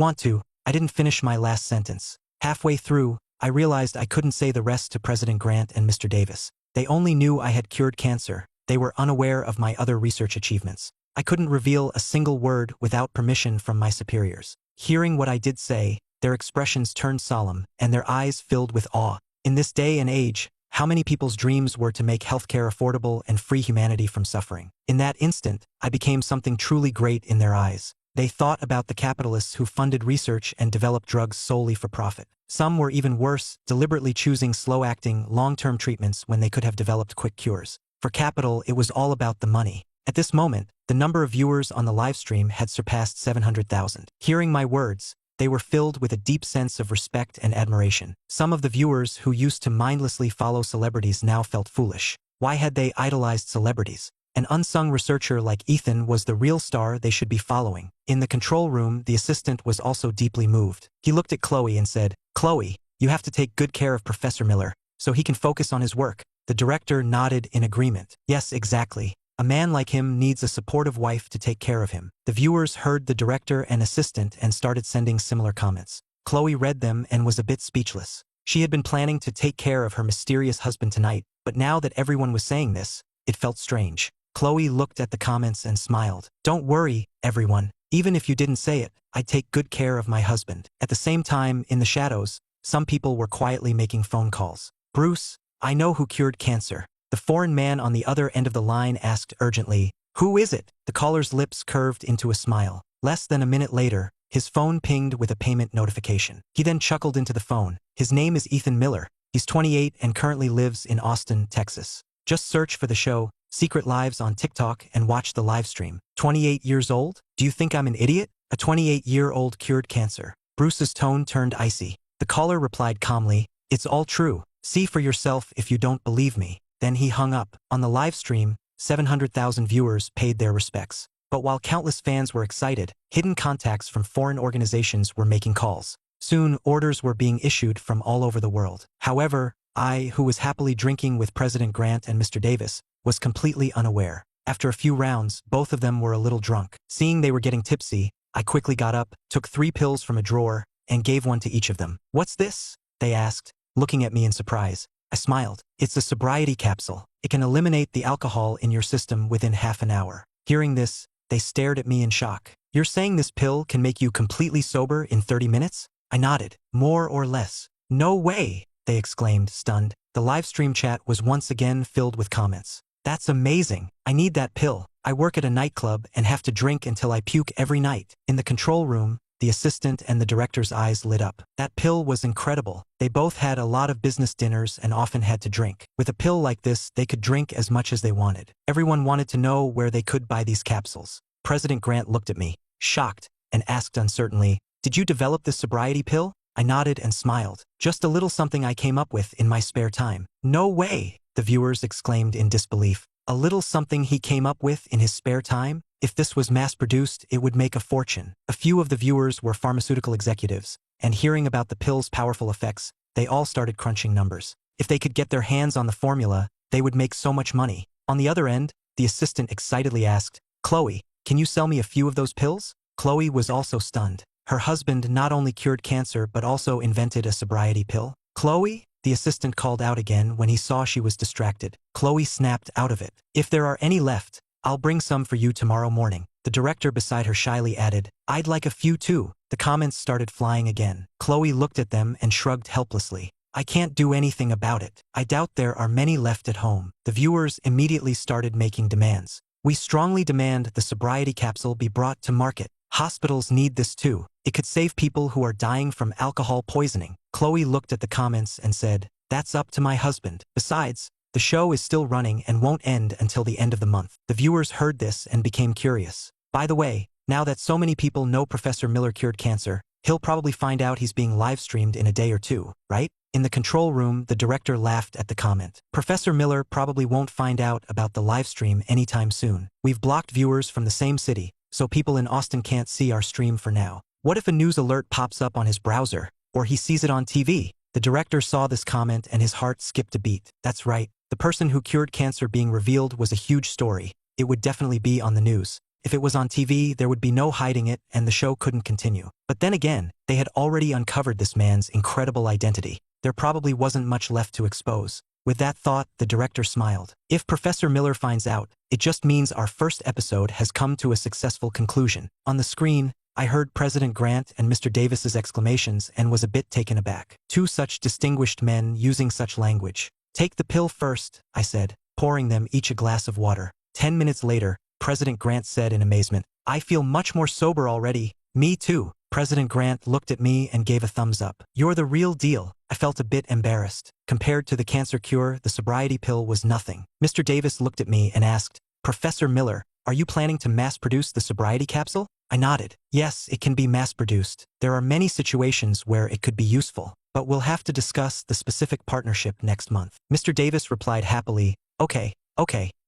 [SPEAKER 1] didn't finish my last sentence. Halfway through, I realized I couldn't say the rest to President Grant and Mr. Davis. They only knew I had cured cancer. They were unaware of my other research achievements. I couldn't reveal a single word without permission from my superiors. Hearing what I did say, their expressions turned solemn, and their eyes filled with awe. In this day and age, how many people's dreams were to make healthcare affordable and free humanity from suffering? In that instant, I became something truly great in their eyes. They thought about the capitalists who funded research and developed drugs solely for profit. Some were even worse, deliberately choosing slow-acting, long-term treatments when they could have developed quick cures. For capital, it was all about the money. At this moment, the number of viewers on the live stream had surpassed 700,000. Hearing my words, they were filled with a deep sense of respect and admiration. Some of the viewers who used to mindlessly follow celebrities now felt foolish. Why had they idolized celebrities? An unsung researcher like Ethan was the real star they should be following. In the control room, the assistant was also deeply moved. He looked at Chloe and said, "Chloe, you have to take good care of Professor Miller, so he can focus on his work." The director nodded in agreement. Yes, exactly. A man like him needs a supportive wife to take care of him. The viewers heard the director and assistant and started sending similar comments. Chloe read them and was a bit speechless. She had been planning to take care of her mysterious husband tonight, but now that everyone was saying this, it felt strange. Chloe looked at the comments and smiled. "Don't worry, everyone. Even if you didn't say it, I'd take good care of my husband." At the same time, in the shadows, some people were quietly making phone calls. "Bruce, I know who cured cancer." The foreign man on the other end of the line asked urgently, "Who is it?" The caller's lips curved into a smile. Less than a minute later, his phone pinged with a payment notification. He then chuckled into the phone. "His name is Ethan Miller. He's 28 and currently lives in Austin, Texas. Just search for the show Secret Lives on TikTok and watch the live stream." 28 years old? Do you think I'm an idiot? A 28-year-old cured cancer. Bruce's tone turned icy. The caller replied calmly, "It's all true. See for yourself if you don't believe me." Then he hung up. On the live stream, 700,000 viewers paid their respects. But while countless fans were excited, hidden contacts from foreign organizations were making calls. Soon, orders were being issued from all over the world. However, I, who was happily drinking with President Grant and Mr. Davis, was completely unaware. After a few rounds, both of them were a little drunk. Seeing they were getting tipsy, I quickly got up, took 3 pills from a drawer, and gave one to each of them. "What's this?" they asked, looking at me in surprise. I smiled. "It's a sobriety capsule. It can eliminate the alcohol in your system within half an hour." Hearing this, they stared at me in shock. "You're saying this pill can make you completely sober in 30 minutes? I nodded. "More or less." "No way!" they exclaimed, stunned. The live stream chat was once again filled with comments. "That's amazing. I need that pill. I work at a nightclub and have to drink until I puke every night." In the control room, the assistant and the director's eyes lit up. That pill was incredible. They both had a lot of business dinners and often had to drink. With a pill like this, they could drink as much as they wanted. Everyone wanted to know where they could buy these capsules. President Grant looked at me, shocked, and asked uncertainly, "Did you develop this sobriety pill?" I nodded and smiled. "Just a little something I came up with in my spare time." "No way!" the viewers exclaimed in disbelief. "A little something he came up with in his spare time? If this was mass-produced, it would make a fortune." A few of the viewers were pharmaceutical executives, and hearing about the pill's powerful effects, they all started crunching numbers. If they could get their hands on the formula, they would make so much money. On the other end, the assistant excitedly asked, "Chloe, can you sell me a few of those pills?" Chloe was also stunned. Her husband not only cured cancer but also invented a sobriety pill. "Chloe?" the assistant called out again when he saw she was distracted. Chloe snapped out of it. "If there are any left, I'll bring some for you tomorrow morning." The director beside her shyly added, "I'd like a few too." The comments started flying again. Chloe looked at them and shrugged helplessly. "I can't do anything about it. I doubt there are many left at home." The viewers immediately started making demands. "We strongly demand the sobriety capsule be brought to market. Hospitals need this too. It could save people who are dying from alcohol poisoning." Chloe looked at the comments and said, "That's up to my husband. Besides, the show is still running and won't end until the end of the month." The viewers heard this and became curious. "By the way, now that so many people know Professor Miller cured cancer, he'll probably find out he's being live-streamed in a day or two, right?" In the control room, the director laughed at the comment. "Professor Miller probably won't find out about the live stream anytime soon. We've blocked viewers from the same city, so people in Austin can't see our stream for now. What if a news alert pops up on his browser, or he sees it on TV? The director saw this comment and his heart skipped a beat. That's right. The person who cured cancer being revealed was a huge story. It would definitely be on the news. If it was on TV, there would be no hiding it and the show couldn't continue. But then again, they had already uncovered this man's incredible identity. There probably wasn't much left to expose. With that thought, the director smiled. If Professor Miller finds out, it just means our first episode has come to a successful conclusion. On the screen, I heard President Grant and Mr. Davis's exclamations and was a bit taken aback. Two such distinguished men using such language. Take the pill first, I said, pouring them each a glass of water. 10 minutes later, President Grant said in amazement, I feel much more sober already. Me too. President Grant looked at me and gave a thumbs up. You're the real deal. I felt a bit embarrassed. Compared to the cancer cure, the sobriety pill was nothing. Mr. Davis looked at me and asked, Professor Miller, are you planning to mass-produce the sobriety capsule? I nodded. Yes, it can be mass-produced. There are many situations where it could be useful, but we'll have to discuss the specific partnership next month. Mr. Davis replied happily, Okay,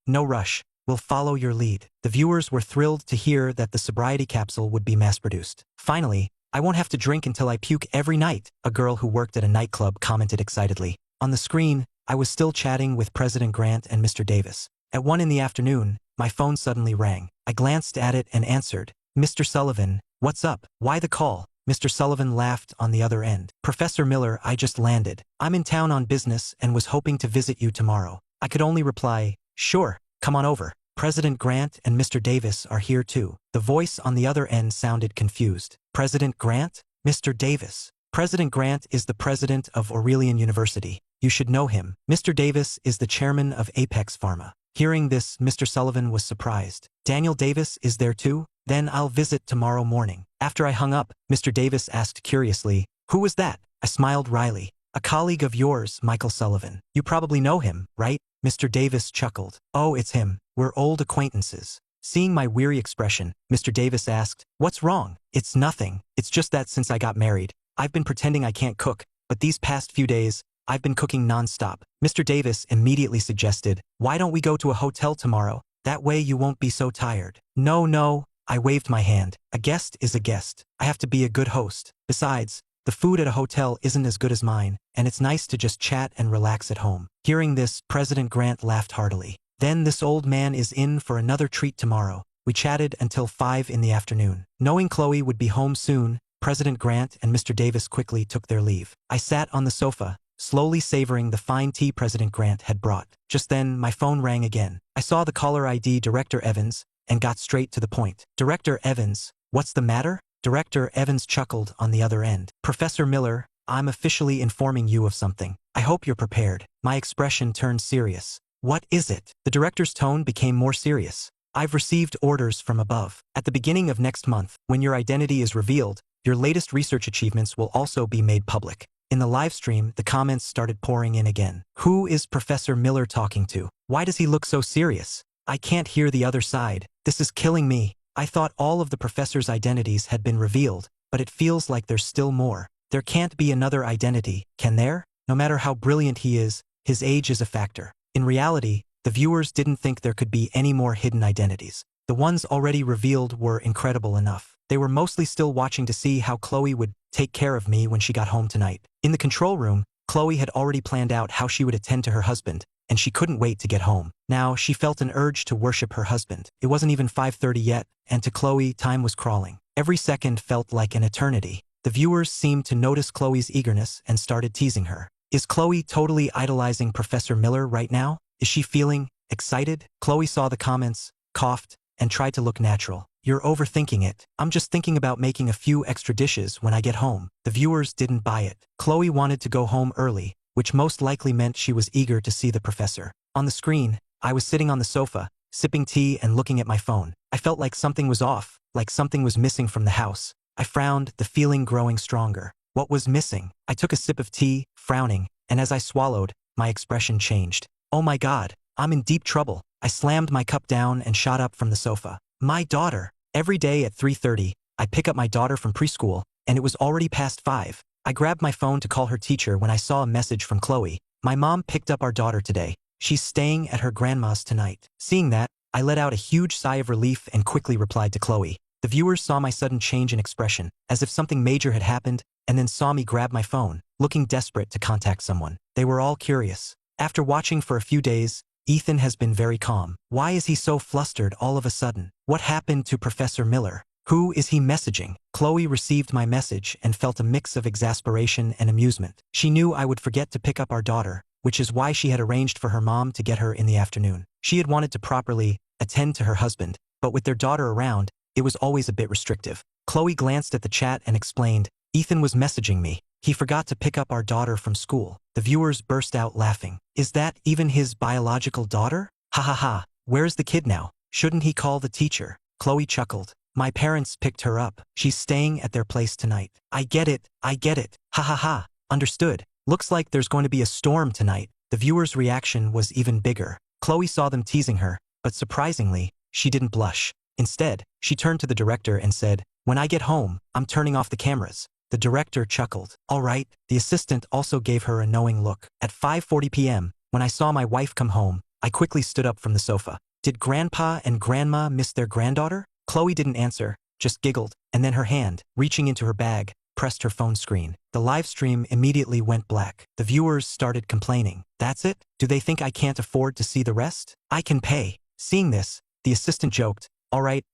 [SPEAKER 1] no rush. We'll follow your lead. The viewers were thrilled to hear that the sobriety capsule would be mass-produced. Finally, I won't have to drink until I puke every night, a girl who worked at a nightclub commented excitedly. On the screen, I was still chatting with President Grant and Mr. Davis. At 1 p.m, my phone suddenly rang. I glanced at it and answered, Mr. Sullivan, what's up? Why the call? Mr. Sullivan laughed on the other end. Professor Miller, I just landed. I'm in town on business and was hoping to visit you tomorrow. I could only reply, sure, come on over. President Grant and Mr. Davis are here too. The voice on the other end sounded confused. President Grant? Mr. Davis. President Grant is the president of Aurelian University. You should know him. Mr. Davis is the chairman of Apex Pharma. Hearing this, Mr. Sullivan was surprised. Daniel Davis is there too? Then I'll visit tomorrow morning. After I hung up, Mr. Davis asked curiously, who was that? I smiled wryly. A colleague of yours, Michael Sullivan. You probably know him, right? Mr. Davis chuckled. Oh, it's him. We're old acquaintances. Seeing my weary expression, Mr. Davis asked, what's wrong? It's nothing. It's just that since I got married, I've been pretending I can't cook, but these past few days, I've been cooking nonstop. Mr. Davis immediately suggested, why don't we go to a hotel tomorrow? That way you won't be so tired. No, I waved my hand. A guest is a guest. I have to be a good host. Besides, the food at a hotel isn't as good as mine, and it's nice to just chat and relax at home. Hearing this, President Grant laughed heartily. Then this old man is in for another treat tomorrow. We chatted until 5 p.m. Knowing Chloe would be home soon, President Grant and Mr. Davis quickly took their leave. I sat on the sofa, slowly savoring the fine tea President Grant had brought. Just then, my phone rang again. I saw the caller ID Director Evans and got straight to the point. Director Evans, what's the matter? Director Evans chuckled on the other end. Professor Miller, I'm officially informing you of something. I hope you're prepared. My expression turned serious. What is it? The director's tone became more serious. I've received orders from above. At the beginning of next month, when your identity is revealed, your latest research achievements will also be made public. In the live stream, the comments started pouring in again. Who is Professor Miller talking to? Why does he look so serious? I can't hear the other side. This is killing me. I thought all of the professor's identities had been revealed, but it feels like there's still more. There can't be another identity, can there? No matter how brilliant he is, his age is a factor. In reality, the viewers didn't think there could be any more hidden identities. The ones already revealed were incredible enough. They were mostly still watching to see how Chloe would take care of me when she got home tonight. In the control room, Chloe had already planned out how she would attend to her husband, and she couldn't wait to get home. Now, she felt an urge to worship her husband. It wasn't even 5:30 yet, and to Chloe, time was crawling. Every second felt like an eternity. The viewers seemed to notice Chloe's eagerness and started teasing her. Is Chloe totally idolizing Professor Miller right now? Is she feeling excited? Chloe saw the comments, coughed, and tried to look natural. You're overthinking it. I'm just thinking about making a few extra dishes when I get home. The viewers didn't buy it. Chloe wanted to go home early, which most likely meant she was eager to see the professor. On the screen, I was sitting on the sofa, sipping tea and looking at my phone. I felt like something was off, like something was missing from the house. I frowned, the feeling growing stronger. What was missing? I took a sip of tea, frowning, and as I swallowed, my expression changed. Oh my God, I'm in deep trouble. I slammed my cup down and shot up from the sofa. My daughter. Every day at 3:30, I pick up my daughter from preschool, and it was already past 5. I grabbed my phone to call her teacher when I saw a message from Chloe. My mom picked up our daughter today. She's staying at her grandma's tonight. Seeing that, I let out a huge sigh of relief and quickly replied to Chloe. The viewers saw my sudden change in expression, as if something major had happened, and then saw me grab my phone, looking desperate to contact someone. They were all curious. After watching for a few days, Ethan has been very calm. Why is he so flustered all of a sudden? What happened to Professor Miller? Who is he messaging? Chloe received my message and felt a mix of exasperation and amusement. She knew I would forget to pick up our daughter, which is why she had arranged for her mom to get her in the afternoon. She had wanted to properly attend to her husband, but with their daughter around, it was always a bit restrictive. Chloe glanced at the chat and explained, Ethan was messaging me. He forgot to pick up our daughter from school. The viewers burst out laughing. Is that even his biological daughter? Ha ha ha. Where's the kid now? Shouldn't he call the teacher? Chloe chuckled. My parents picked her up. She's staying at their place tonight. I get it. I get it. Ha ha ha. Understood. Looks like there's going to be a storm tonight. The viewer's reaction was even bigger. Chloe saw them teasing her, but surprisingly, she didn't blush. Instead, she turned to the director and said, when I get home, I'm turning off the cameras. The director chuckled. All right. The assistant also gave her a knowing look. At 5:40 p.m., when I saw my wife come home, I quickly stood up from the sofa. Did Grandpa and Grandma miss their granddaughter? Chloe didn't answer, just giggled, and then her hand, reaching into her bag, pressed her phone screen. The live stream immediately went black. The viewers started complaining. That's it? Do they think I can't afford to see the rest? I can pay. Seeing this, the assistant joked, all right,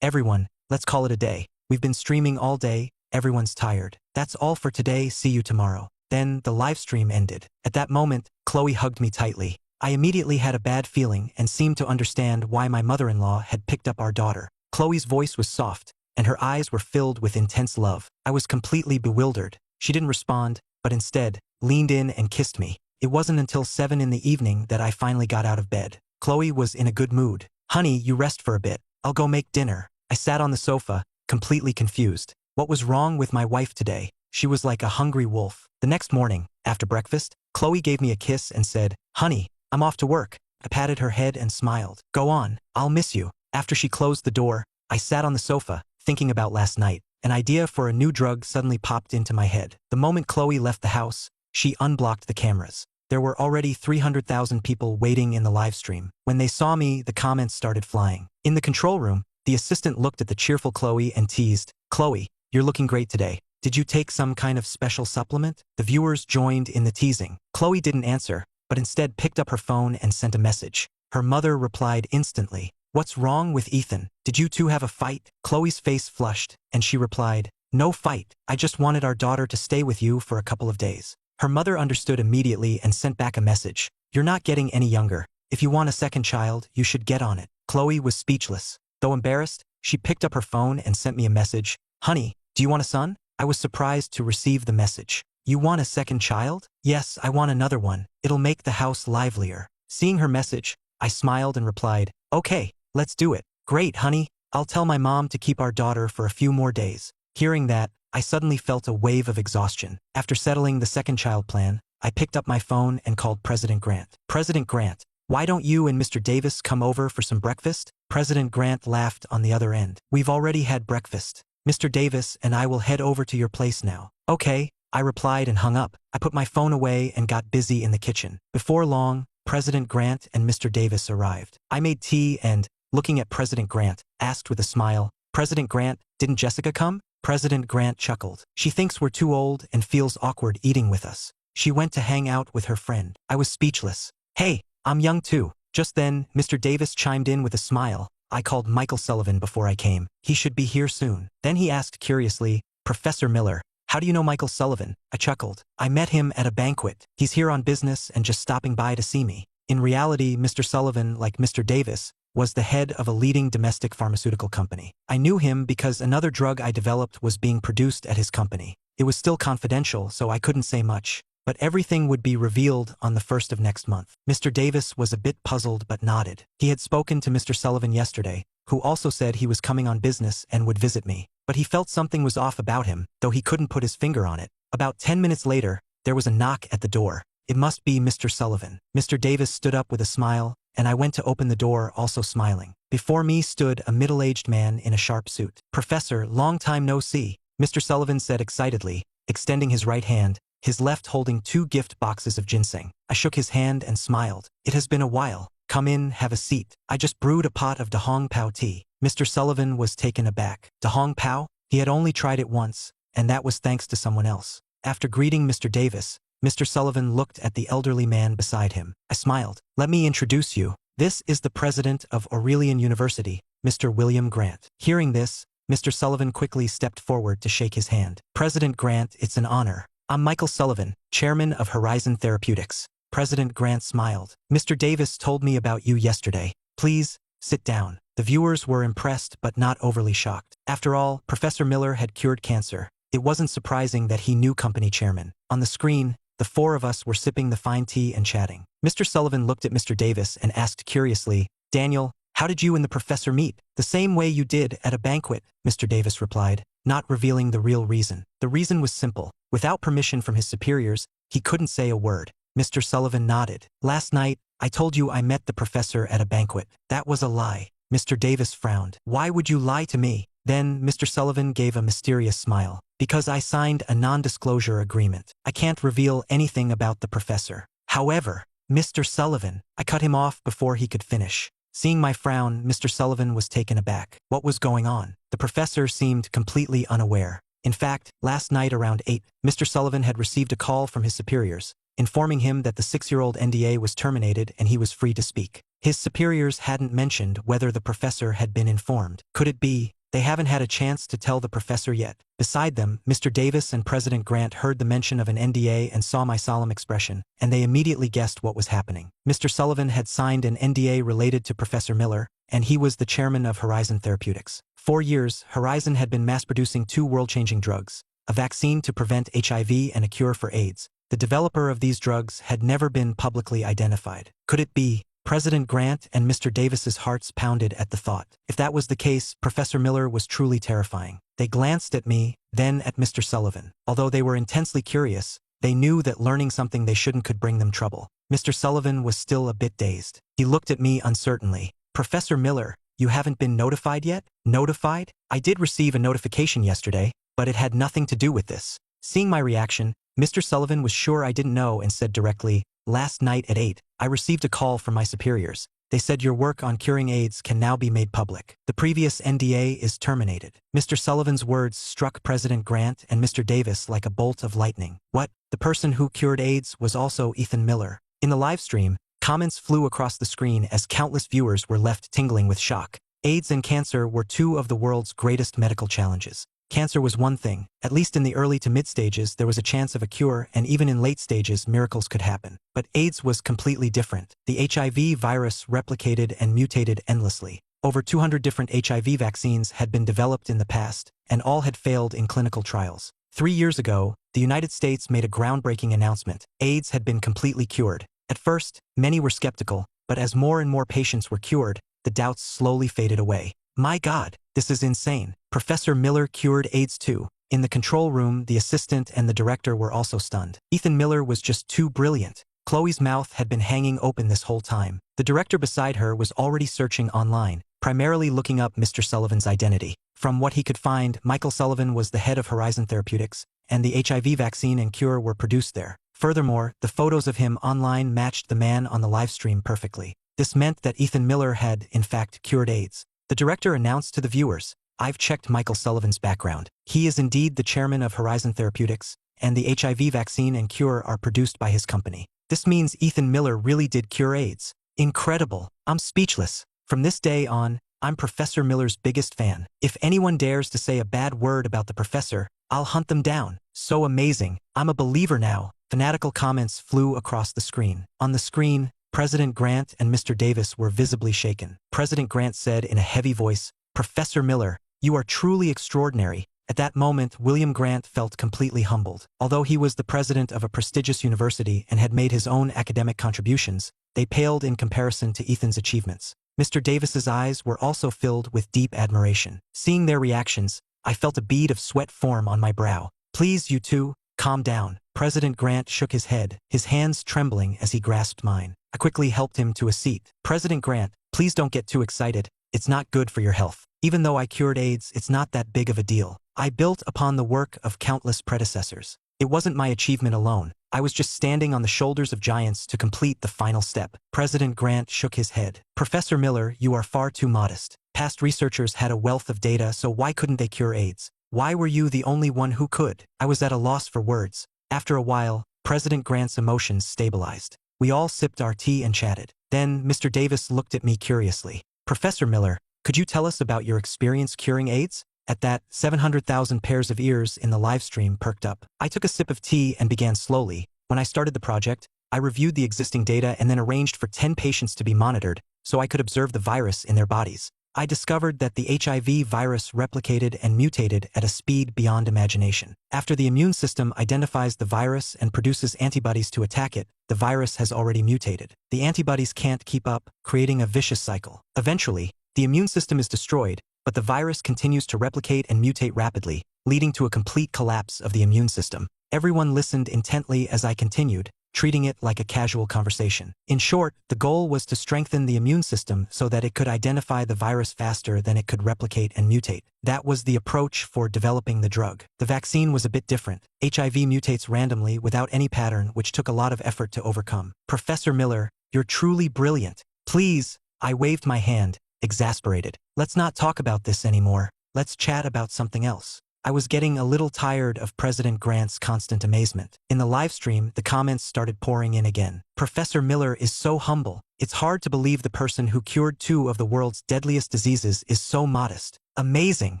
[SPEAKER 1] everyone, let's call it a day. We've been streaming all day, everyone's tired. That's all for today, see you tomorrow. Then the live stream ended. At that moment, Chloe hugged me tightly. I immediately had a bad feeling and seemed to understand why my mother-in-law had picked up our daughter. Chloe's voice was soft, and her eyes were filled with intense love. I was completely bewildered. She didn't respond, but instead, leaned in and kissed me. It wasn't until 7 in the evening that I finally got out of bed. Chloe was in a good mood. Honey, you rest for a bit. I'll go make dinner. I sat on the sofa, completely confused. What was wrong with my wife today? She was like a hungry wolf. The next morning, after breakfast, Chloe gave me a kiss and said, honey, I'm off to work. I patted her head and smiled. Go on, I'll miss you. After she closed the door, I sat on the sofa, thinking about last night. An idea for a new drug suddenly popped into my head. The moment Chloe left the house, she unblocked the cameras. There were already 300,000 people waiting in the live stream. When they saw me, the comments started flying. In the control room, the assistant looked at the cheerful Chloe and teased, Chloe, you're looking great today. Did you take some kind of special supplement? The viewers joined in the teasing. Chloe didn't answer, but instead picked up her phone and sent a message. Her mother replied instantly, what's wrong with Ethan? Did you two have a fight? Chloe's face flushed, and she replied, no fight. I just wanted our daughter to stay with you for a couple of days. Her mother understood immediately and sent back a message. You're not getting any younger. If you want a second child, you should get on it. Chloe was speechless. Though embarrassed, she picked up her phone and sent me a message. Honey, do you want a son? I was surprised to receive the message. You want a second child? Yes, I want another one. It'll make the house livelier. Seeing her message, I smiled and replied, okay, let's do it. Great, honey. I'll tell my mom to keep our daughter for a few more days. Hearing that, I suddenly felt a wave of exhaustion. After settling the second child plan, I picked up my phone and called President Grant. President Grant, why don't you and Mr. Davis come over for some breakfast? President Grant laughed on the other end. We've already had breakfast. Mr. Davis and I will head over to your place now. Okay, I replied and hung up. I put my phone away and got busy in the kitchen. Before long, President Grant and Mr. Davis arrived. I made tea and, looking at President Grant, asked with a smile, President Grant, didn't Jessica come? President Grant chuckled. She thinks we're too old and feels awkward eating with us. She went to hang out with her friend. I was speechless. Hey, I'm young too. Just then, Mr. Davis chimed in with a smile. I called Michael Sullivan before I came. He should be here soon. Then he asked curiously, Professor Miller, how do you know Michael Sullivan? I chuckled. I met him at a banquet. He's here on business and just stopping by to see me. In reality, Mr. Sullivan, like Mr. Davis, was the head of a leading domestic pharmaceutical company. I knew him because another drug I developed was being produced at his company. It was still confidential, so I couldn't say much, but everything would be revealed on the 1st of next month. Mr. Davis was a bit puzzled but nodded. He had spoken to Mr. Sullivan yesterday, who also said he was coming on business and would visit me. But he felt something was off about him, though he couldn't put his finger on it. About 10 minutes later, there was a knock at the door. It must be Mr. Sullivan. Mr. Davis stood up with a smile, and I went to open the door also smiling. Before me stood a middle-aged man in a sharp suit. Professor, long time no see, Mr. Sullivan said excitedly, extending his right hand, his left holding 2 gift boxes of ginseng. I shook his hand and smiled. It has been a while. Come in, have a seat. I just brewed a pot of Dahong Pao tea. Mr. Sullivan was taken aback. Dahong Pao? He had only tried it once, and that was thanks to someone else. After greeting Mr. Davis, Mr. Sullivan looked at the elderly man beside him. I smiled. Let me introduce you. This is the president of Aurelian University, Mr. William Grant. Hearing this, Mr. Sullivan quickly stepped forward to shake his hand. President Grant, it's an honor. I'm Michael Sullivan, chairman of Horizon Therapeutics. President Grant smiled. Mr. Davis told me about you yesterday. Please, sit down. The viewers were impressed but not overly shocked. After all, Professor Miller had cured cancer. It wasn't surprising that he knew company chairman. On the screen, the four of us were sipping the fine tea and chatting. Mr. Sullivan looked at Mr. Davis and asked curiously, Daniel, how did you and the professor meet? The same way you did at a banquet, Mr. Davis replied, not revealing the real reason. The reason was simple. Without permission from his superiors, he couldn't say a word. Mr. Sullivan nodded. Last night, I told you I met the professor at a banquet. That was a lie. Mr. Davis frowned. Why would you lie to me? Then, Mr. Sullivan gave a mysterious smile. Because I signed a non-disclosure agreement. I can't reveal anything about the professor. However, Mr. Sullivan, I cut him off before he could finish. Seeing my frown, Mr. Sullivan was taken aback. What was going on? The professor seemed completely unaware. In fact, last night around 8, Mr. Sullivan had received a call from his superiors, informing him that the 6-year-old NDA was terminated and he was free to speak. His superiors hadn't mentioned whether the professor had been informed. Could it be they haven't had a chance to tell the professor yet? Beside them, Mr. Davis and President Grant heard the mention of an NDA and saw my solemn expression, and they immediately guessed what was happening. Mr. Sullivan had signed an NDA related to Professor Miller, and he was the chairman of Horizon Therapeutics. 4 years, Horizon had been mass-producing 2 world-changing drugs, a vaccine to prevent HIV and a cure for AIDS. The developer of these drugs had never been publicly identified. Could it be? President Grant and Mr. Davis's hearts pounded at the thought. If that was the case, Professor Miller was truly terrifying. They glanced at me, then at Mr. Sullivan. Although they were intensely curious, they knew that learning something they shouldn't could bring them trouble. Mr. Sullivan was still a bit dazed. He looked at me uncertainly. Professor Miller, you haven't been notified yet? Notified? I did receive a notification yesterday, but it had nothing to do with this. Seeing my reaction, Mr. Sullivan was sure I didn't know and said directly, last night at 8, I received a call from my superiors. They said your work on curing AIDS can now be made public. The previous NDA is terminated. Mr. Sullivan's words struck President Grant and Mr. Davis like a bolt of lightning. What? The person who cured AIDS was also Ethan Miller. In the live stream, comments flew across the screen as countless viewers were left tingling with shock. AIDS and cancer were 2 of the world's greatest medical challenges. Cancer was one thing. At least in the early to mid stages, there was a chance of a cure, and even in late stages, miracles could happen. But AIDS was completely different. The HIV virus replicated and mutated endlessly. Over 200 different HIV vaccines had been developed in the past, and all had failed in clinical trials. 3 years ago, the United States made a groundbreaking announcement. AIDS had been completely cured. At first, many were skeptical, but as more and more patients were cured, the doubts slowly faded away. My God, this is insane. Professor Miller cured AIDS too. In the control room, the assistant and the director were also stunned. Ethan Miller was just too brilliant. Chloe's mouth had been hanging open this whole time. The director beside her was already searching online, primarily looking up Mr. Sullivan's identity. From what he could find, Michael Sullivan was the head of Horizon Therapeutics, and the HIV vaccine and cure were produced there. Furthermore, the photos of him online matched the man on the live stream perfectly. This meant that Ethan Miller had, in fact, cured AIDS. The director announced to the viewers, I've checked Michael Sullivan's background. He is indeed the chairman of Horizon Therapeutics, and the HIV vaccine and cure are produced by his company. This means Ethan Miller really did cure AIDS. Incredible. I'm speechless. From this day on, I'm Professor Miller's biggest fan. If anyone dares to say a bad word about the professor, I'll hunt them down. So amazing. I'm a believer now. Fanatical comments flew across the screen. On the screen, President Grant and Mr. Davis were visibly shaken. President Grant said in a heavy voice, Professor Miller, you are truly extraordinary. At that moment, William Grant felt completely humbled. Although he was the president of a prestigious university and had made his own academic contributions, they paled in comparison to Ethan's achievements. Mr. Davis's eyes were also filled with deep admiration. Seeing their reactions, I felt a bead of sweat form on my brow. Please, you two, calm down. President Grant shook his head, his hands trembling as he grasped mine. I quickly helped him to a seat. President Grant, please don't get too excited. It's not good for your health. Even though I cured AIDS, it's not that big of a deal. I built upon the work of countless predecessors. It wasn't my achievement alone. I was just standing on the shoulders of giants to complete the final step. President Grant shook his head. Professor Miller, you are far too modest. Past researchers had a wealth of data, so why couldn't they cure AIDS? Why were you the only one who could? I was at a loss for words. After a while, President Grant's emotions stabilized. We all sipped our tea and chatted. Then, Mr. Davis looked at me curiously. Professor Miller, could you tell us about your experience curing AIDS? At that, 700,000 pairs of ears in the live stream perked up. I took a sip of tea and began slowly. When I started the project, I reviewed the existing data and then arranged for 10 patients to be monitored so I could observe the virus in their bodies. I discovered that the HIV virus replicated and mutated at a speed beyond imagination. After the immune system identifies the virus and produces antibodies to attack it, the virus has already mutated. The antibodies can't keep up, creating a vicious cycle. Eventually, the immune system is destroyed, but the virus continues to replicate and mutate rapidly, leading to a complete collapse of the immune system. Everyone listened intently as I continued, treating it like a casual conversation. In short, the goal was to strengthen the immune system so that it could identify the virus faster than it could replicate and mutate. That was the approach for developing the drug. The vaccine was a bit different. HIV mutates randomly without any pattern, which took a lot of effort to overcome. Professor Miller, you're truly brilliant. Please, I waved my hand, exasperated. Let's not talk about this anymore. Let's chat about something else. I was getting a little tired of President Grant's constant amazement. In the live stream, the comments started pouring in again. Professor Miller is so humble. It's hard to believe the person who cured 2 of the world's deadliest diseases is so modest. Amazing.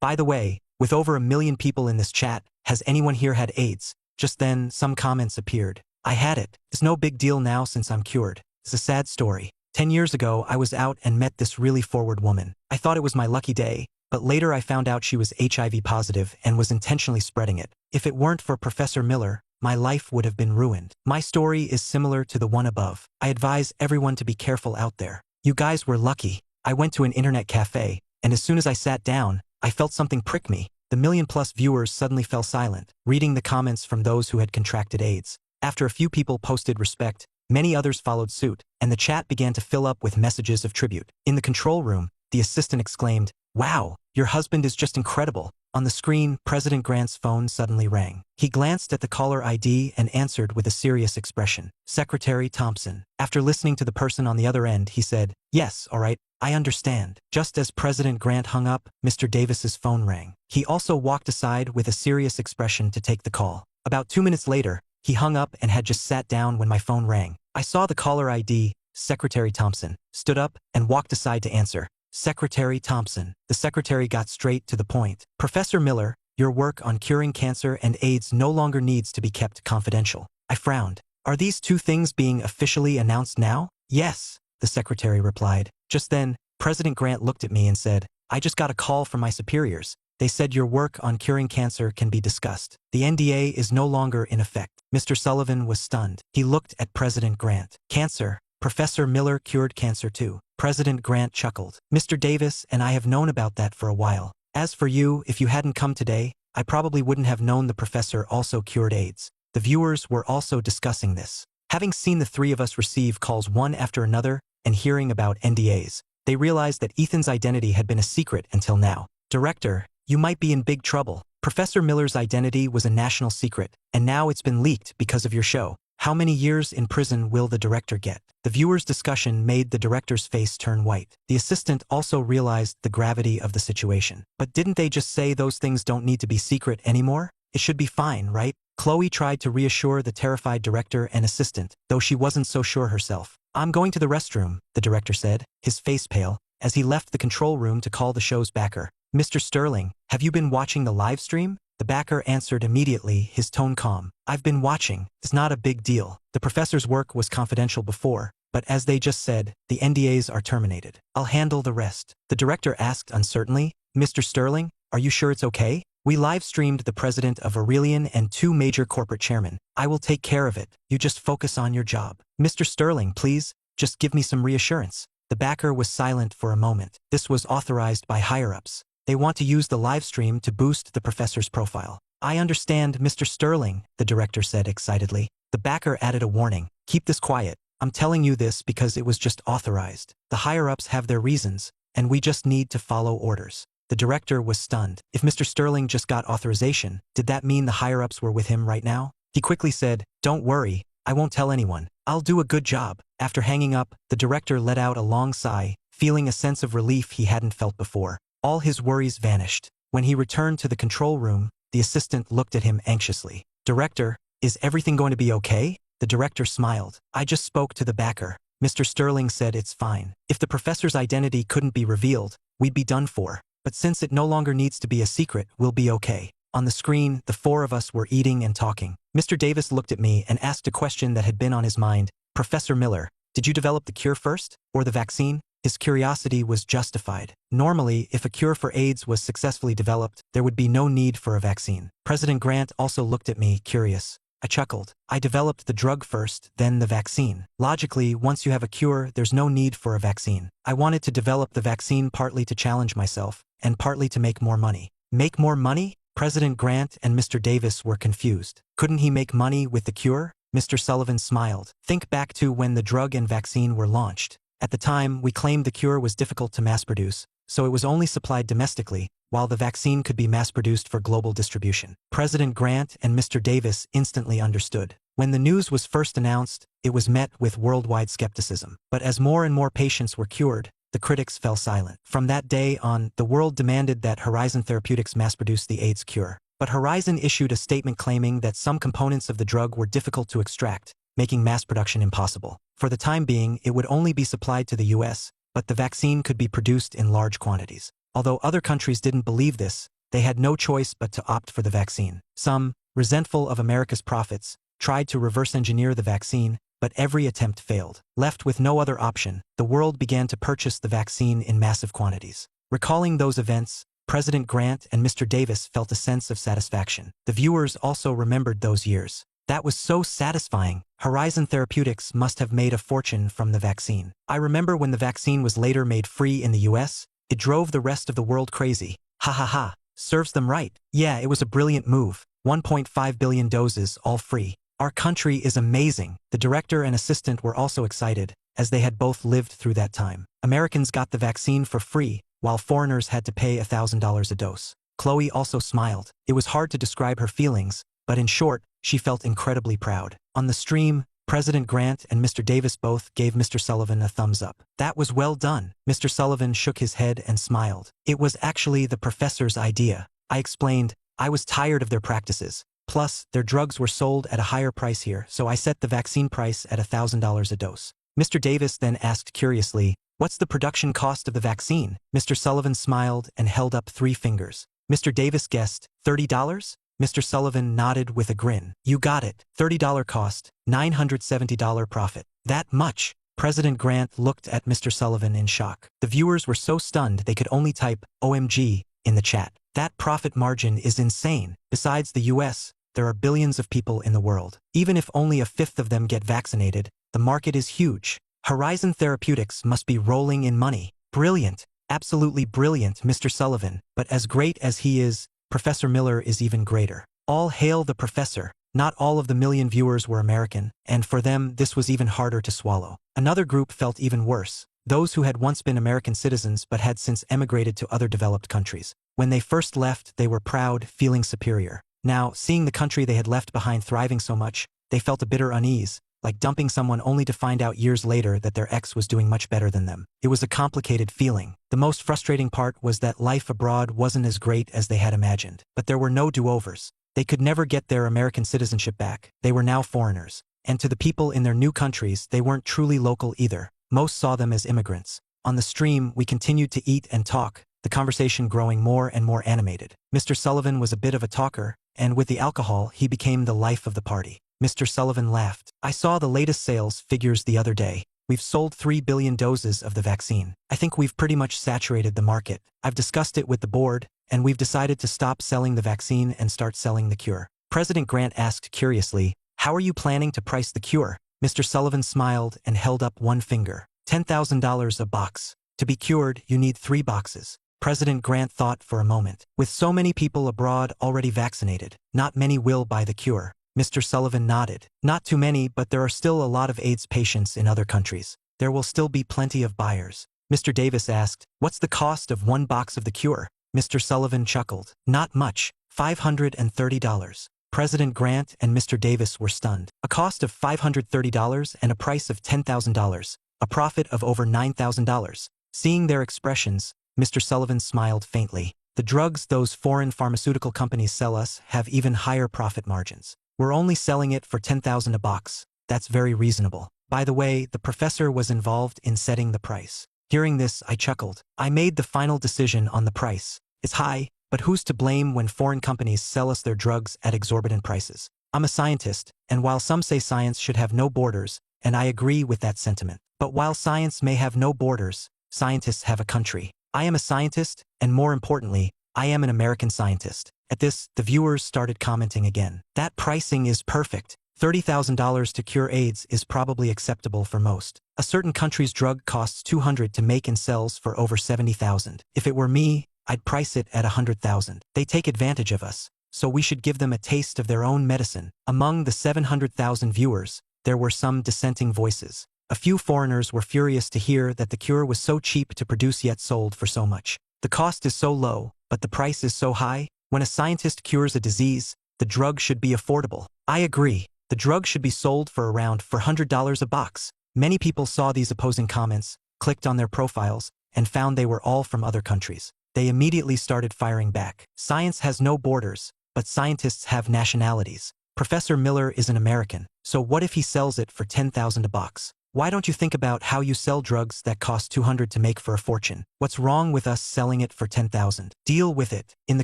[SPEAKER 1] By the way, with over 1 million people in this chat, has anyone here had AIDS? Just then, some comments appeared. I had it. It's no big deal now since I'm cured. It's a sad story. 10 years ago, I was out and met this really forward woman. I thought it was my lucky day, but later I found out she was HIV positive and was intentionally spreading it. If it weren't for Professor Miller, my life would have been ruined. My story is similar to the one above. I advise everyone to be careful out there. You guys were lucky. I went to an internet cafe, and as soon as I sat down, I felt something prick me. The 1 million+ viewers suddenly fell silent, reading the comments from those who had contracted AIDS. After a few people posted respect, many others followed suit, and the chat began to fill up with messages of tribute. In the control room, the assistant exclaimed, "Wow, your husband is just incredible." On the screen, President Grant's phone suddenly rang. He glanced at the caller ID and answered with a serious expression. Secretary Thompson. After listening to the person on the other end, he said, "Yes, all right, I understand." Just as President Grant hung up, Mr. Davis's phone rang. He also walked aside with a serious expression to take the call. About 2 minutes later, he hung up and had just sat down when my phone rang. I saw the caller ID, Secretary Thompson, stood up and walked aside to answer. Secretary Thompson. The secretary got straight to the point. Professor Miller, your work on curing cancer and AIDS no longer needs to be kept confidential. I frowned. Are these 2 things being officially announced now? Yes, the secretary replied. Just then, President Grant looked at me and said, I just got a call from my superiors. They said your work on curing cancer can be discussed. The NDA is no longer in effect. Mr. Sullivan was stunned. He looked at President Grant. Cancer. Professor Miller cured cancer too. President Grant chuckled. Mr. Davis and I have known about that for a while. As for you, if you hadn't come today, I probably wouldn't have known the professor also cured AIDS. The viewers were also discussing this. Having seen the 3 of us receive calls one after another and hearing about NDAs, they realized that Ethan's identity had been a secret until now. Director, you might be in big trouble. Professor Miller's identity was a national secret, and now it's been leaked because of your show. How many years in prison will the director get? The viewers' discussion made the director's face turn white. The assistant also realized the gravity of the situation. But didn't they just say those things don't need to be secret anymore? It should be fine, right? Chloe tried to reassure the terrified director and assistant, though she wasn't so sure herself. I'm going to the restroom, the director said, his face pale, as he left the control room to call the show's backer. Mr. Sterling, have you been watching the live stream? The backer answered immediately, his tone calm. I've been watching. It's not a big deal. The professor's work was confidential before, but as they just said, the NDAs are terminated. I'll handle the rest. The director asked uncertainly, Mr. Sterling, are you sure it's okay? We live-streamed the president of Aurelian and 2 major corporate chairmen. I will take care of it. You just focus on your job. Mr. Sterling, please, just give me some reassurance. The backer was silent for a moment. This was authorized by higher-ups. They want to use the live stream to boost the professor's profile. I understand, Mr. Sterling, the director said excitedly. The backer added a warning. Keep this quiet. I'm telling you this because it was just authorized. The higher-ups have their reasons, and we just need to follow orders. The director was stunned. If Mr. Sterling just got authorization, did that mean the higher-ups were with him right now? He quickly said, "Don't worry, I won't tell anyone. I'll do a good job." After hanging up, the director let out a long sigh, feeling a sense of relief he hadn't felt before. All his worries vanished. When he returned to the control room, the assistant looked at him anxiously. "Director, is everything going to be okay?" The director smiled. "I just spoke to the backer. Mr. Sterling said it's fine. If the professor's identity couldn't be revealed, we'd be done for. But since it no longer needs to be a secret, we'll be okay." On the screen, the four of us were eating and talking. Mr. Davis looked at me and asked a question that had been on his mind. "Professor Miller, did you develop the cure first? Or the vaccine?" His curiosity was justified. Normally, if a cure for AIDS was successfully developed, there would be no need for a vaccine. President Grant also looked at me, curious. I chuckled. "I developed the drug first, then the vaccine. Logically, once you have a cure, there's no need for a vaccine. I wanted to develop the vaccine partly to challenge myself, and partly to make more money." Make more money? President Grant and Mr. Davis were confused. Couldn't he make money with the cure? Mr. Sullivan smiled. "Think back to when the drug and vaccine were launched. At the time, we claimed the cure was difficult to mass produce, so it was only supplied domestically, while the vaccine could be mass-produced for global distribution." President Grant and Mr. Davis instantly understood. When the news was first announced, it was met with worldwide skepticism. But as more and more patients were cured, the critics fell silent. From that day on, the world demanded that Horizon Therapeutics mass-produce the AIDS cure. But Horizon issued a statement claiming that some components of the drug were difficult to extract, making mass production impossible. For the time being, it would only be supplied to the US, but the vaccine could be produced in large quantities. Although other countries didn't believe this, they had no choice but to opt for the vaccine. Some, resentful of America's profits, tried to reverse engineer the vaccine, but every attempt failed. Left with no other option, the world began to purchase the vaccine in massive quantities. Recalling those events, President Grant and Mr. Davis felt a sense of satisfaction. The viewers also remembered those years. That was so satisfying. Horizon Therapeutics must have made a fortune from the vaccine. I remember when the vaccine was later made free in the US, it drove the rest of the world crazy. Ha ha ha. Serves them right. Yeah, it was a brilliant move. 1.5 billion doses, all free. Our country is amazing. The director and assistant were also excited, as they had both lived through that time. Americans got the vaccine for free, while foreigners had to pay $1,000 a dose. Chloe also smiled. It was hard to describe her feelings, but in short, she felt incredibly proud. On the stream, President Grant and Mr. Davis both gave Mr. Sullivan a thumbs up. "That was well done." Mr. Sullivan shook his head and smiled. "It was actually the professor's idea." I explained, "I was tired of their practices. Plus, their drugs were sold at a higher price here, so I set the vaccine price at $1,000 a dose." Mr. Davis then asked curiously, "What's the production cost of the vaccine?" Mr. Sullivan smiled and held up 3 fingers. Mr. Davis guessed, $30? Mr. Sullivan nodded with a grin. "You got it. $30 cost, $970 profit." "That much?" President Grant looked at Mr. Sullivan in shock. The viewers were so stunned they could only type OMG in the chat. That profit margin is insane. Besides the US, there are billions of people in the world. Even if only a fifth of them get vaccinated, the market is huge. Horizon Therapeutics must be rolling in money. Brilliant. Absolutely brilliant, Mr. Sullivan. But as great as he is, Professor Miller is even greater. All hail the professor. Not all of the million viewers were American, and for them this was even harder to swallow. Another group felt even worse. Those who had once been American citizens but had since emigrated to other developed countries. When they first left, they were proud, feeling superior. Now, seeing the country they had left behind thriving so much, they felt a bitter unease, like dumping someone only to find out years later that their ex was doing much better than them. It was a complicated feeling. The most frustrating part was that life abroad wasn't as great as they had imagined. But there were no do-overs. They could never get their American citizenship back. They were now foreigners. And to the people in their new countries, they weren't truly local either. Most saw them as immigrants. On the stream, we continued to eat and talk, the conversation growing more and more animated. Mr. Sullivan was a bit of a talker, and with the alcohol, he became the life of the party. Mr. Sullivan laughed. "I saw the latest sales figures the other day. We've sold 3 billion doses of the vaccine. I think we've pretty much saturated the market. I've discussed it with the board, and we've decided to stop selling the vaccine and start selling the cure." President Grant asked curiously, "How are you planning to price the cure?" Mr. Sullivan smiled and held up 1 finger. $10,000 a box. To be cured, you need 3 boxes. President Grant thought for a moment. With so many people abroad already vaccinated, not many will buy the cure. Mr. Sullivan nodded. "Not too many, but there are still a lot of AIDS patients in other countries. There will still be plenty of buyers." Mr. Davis asked, "What's the cost of 1 box of the cure?" Mr. Sullivan chuckled. "Not much. $530. President Grant and Mr. Davis were stunned. A cost of $530 and a price of $10,000. A profit of over $9,000. Seeing their expressions, Mr. Sullivan smiled faintly. The drugs those foreign pharmaceutical companies sell us have even higher profit margins. We're only selling it for $10,000 a box. That's very reasonable. By the way, the professor was involved in setting the price. Hearing this, I chuckled. I made the final decision on the price. It's high, but who's to blame when foreign companies sell us their drugs at exorbitant prices? I'm a scientist, and while some say science should have no borders, and I agree with that sentiment, but while science may have no borders, scientists have a country. I am a scientist, and more importantly, I am an American scientist. At this, the viewers started commenting again. That pricing is perfect. $30,000 to cure AIDS is probably acceptable for most. A certain country's drug costs $200 to make and sells for over $70,000. If it were me, I'd price it at $100,000. They take advantage of us, so we should give them a taste of their own medicine. Among the 700,000 viewers, there were some dissenting voices. A few foreigners were furious to hear that the cure was so cheap to produce yet sold for so much. The cost is so low, but the price is so high. When a scientist cures a disease, the drug should be affordable. I agree. The drug should be sold for around $400 a box. Many people saw these opposing comments, clicked on their profiles, and found they were all from other countries. They immediately started firing back. Science has no borders, but scientists have nationalities. Professor Miller is an American, so what if he sells it for $10,000 a box? Why don't you think about how you sell drugs that cost $200 to make for a fortune? What's wrong with us selling it for $10,000? Deal with it. In the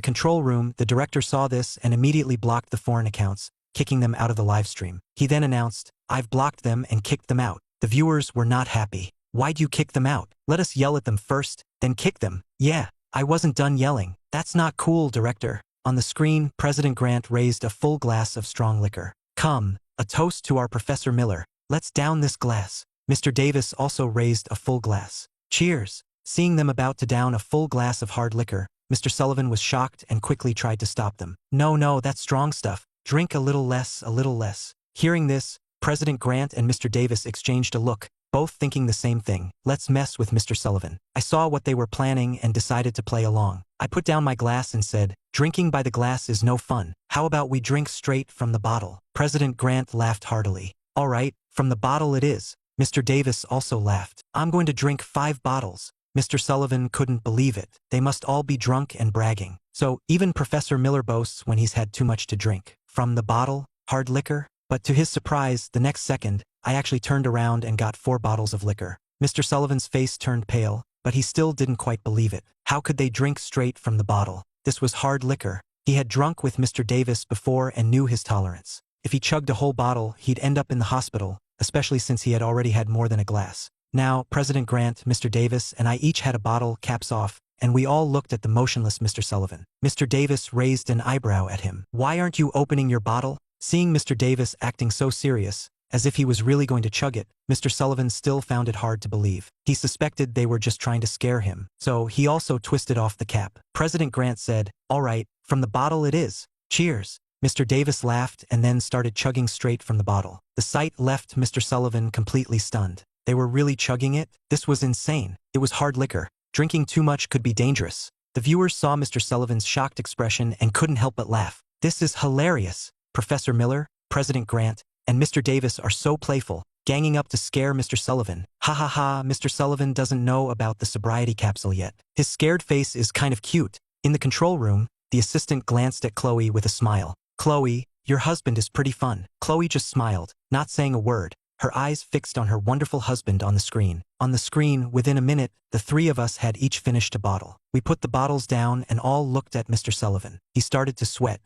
[SPEAKER 1] control room, the director saw this and immediately blocked the foreign accounts, kicking them out of the live stream. He then announced, "I've blocked them and kicked them out." The viewers were not happy. Why'd you kick them out? Let us yell at them first, then kick them. Yeah, I wasn't done yelling. That's not cool, director. On the screen, President Grant raised a full glass of strong liquor. Come, a toast to our Professor Miller. Let's down this glass. Mr. Davis also raised a full glass. Cheers. Seeing them about to down a full glass of hard liquor, Mr. Sullivan was shocked and quickly tried to stop them. No, that's strong stuff. Drink a little less, a little less. Hearing this, President Grant and Mr. Davis exchanged a look, both thinking the same thing. Let's mess with Mr. Sullivan. I saw what they were planning and decided to play along. I put down my glass and said, drinking by the glass is no fun. How about we drink straight from the bottle? President Grant laughed heartily. All right, from the bottle it is. Mr. Davis also laughed. I'm going to drink 5 bottles. Mr. Sullivan couldn't believe it. They must all be drunk and bragging. So even Professor Miller boasts when he's had too much to drink. From the bottle, hard liquor? But to his surprise, the next second, I actually turned around and got 4 bottles of liquor. Mr. Sullivan's face turned pale, but he still didn't quite believe it. How could they drink straight from the bottle? This was hard liquor. He had drunk with Mr. Davis before and knew his tolerance. If he chugged a whole bottle, he'd end up in the hospital, especially since he had already had more than a glass. Now, President Grant, Mr. Davis, and I each had a bottle, caps off, and we all looked at the motionless Mr. Sullivan. Mr. Davis raised an eyebrow at him. Why aren't you opening your bottle? Seeing Mr. Davis acting so serious, as if he was really going to chug it, Mr. Sullivan still found it hard to believe. He suspected they were just trying to scare him, so he also twisted off the cap. President Grant said, "All right, from the bottle it is. Cheers." Mr. Davis laughed and then started chugging straight from the bottle. The sight left Mr. Sullivan completely stunned. They were really chugging it? This was insane. It was hard liquor. Drinking too much could be dangerous. The viewers saw Mr. Sullivan's shocked expression and couldn't help but laugh. This is hilarious. Professor Miller, President Grant, and Mr. Davis are so playful, ganging up to scare Mr. Sullivan. Ha ha ha, Mr. Sullivan doesn't know about the sobriety capsule yet. His scared face is kind of cute. In the control room, the assistant glanced at Chloe with a smile. Chloe, your husband is pretty fun. Chloe just smiled, not saying a word, her eyes fixed on her wonderful husband on the screen. On the screen, within a minute, the 3 of us had each finished a bottle. We put the bottles down and all looked at Mr. Sullivan. He started to sweat.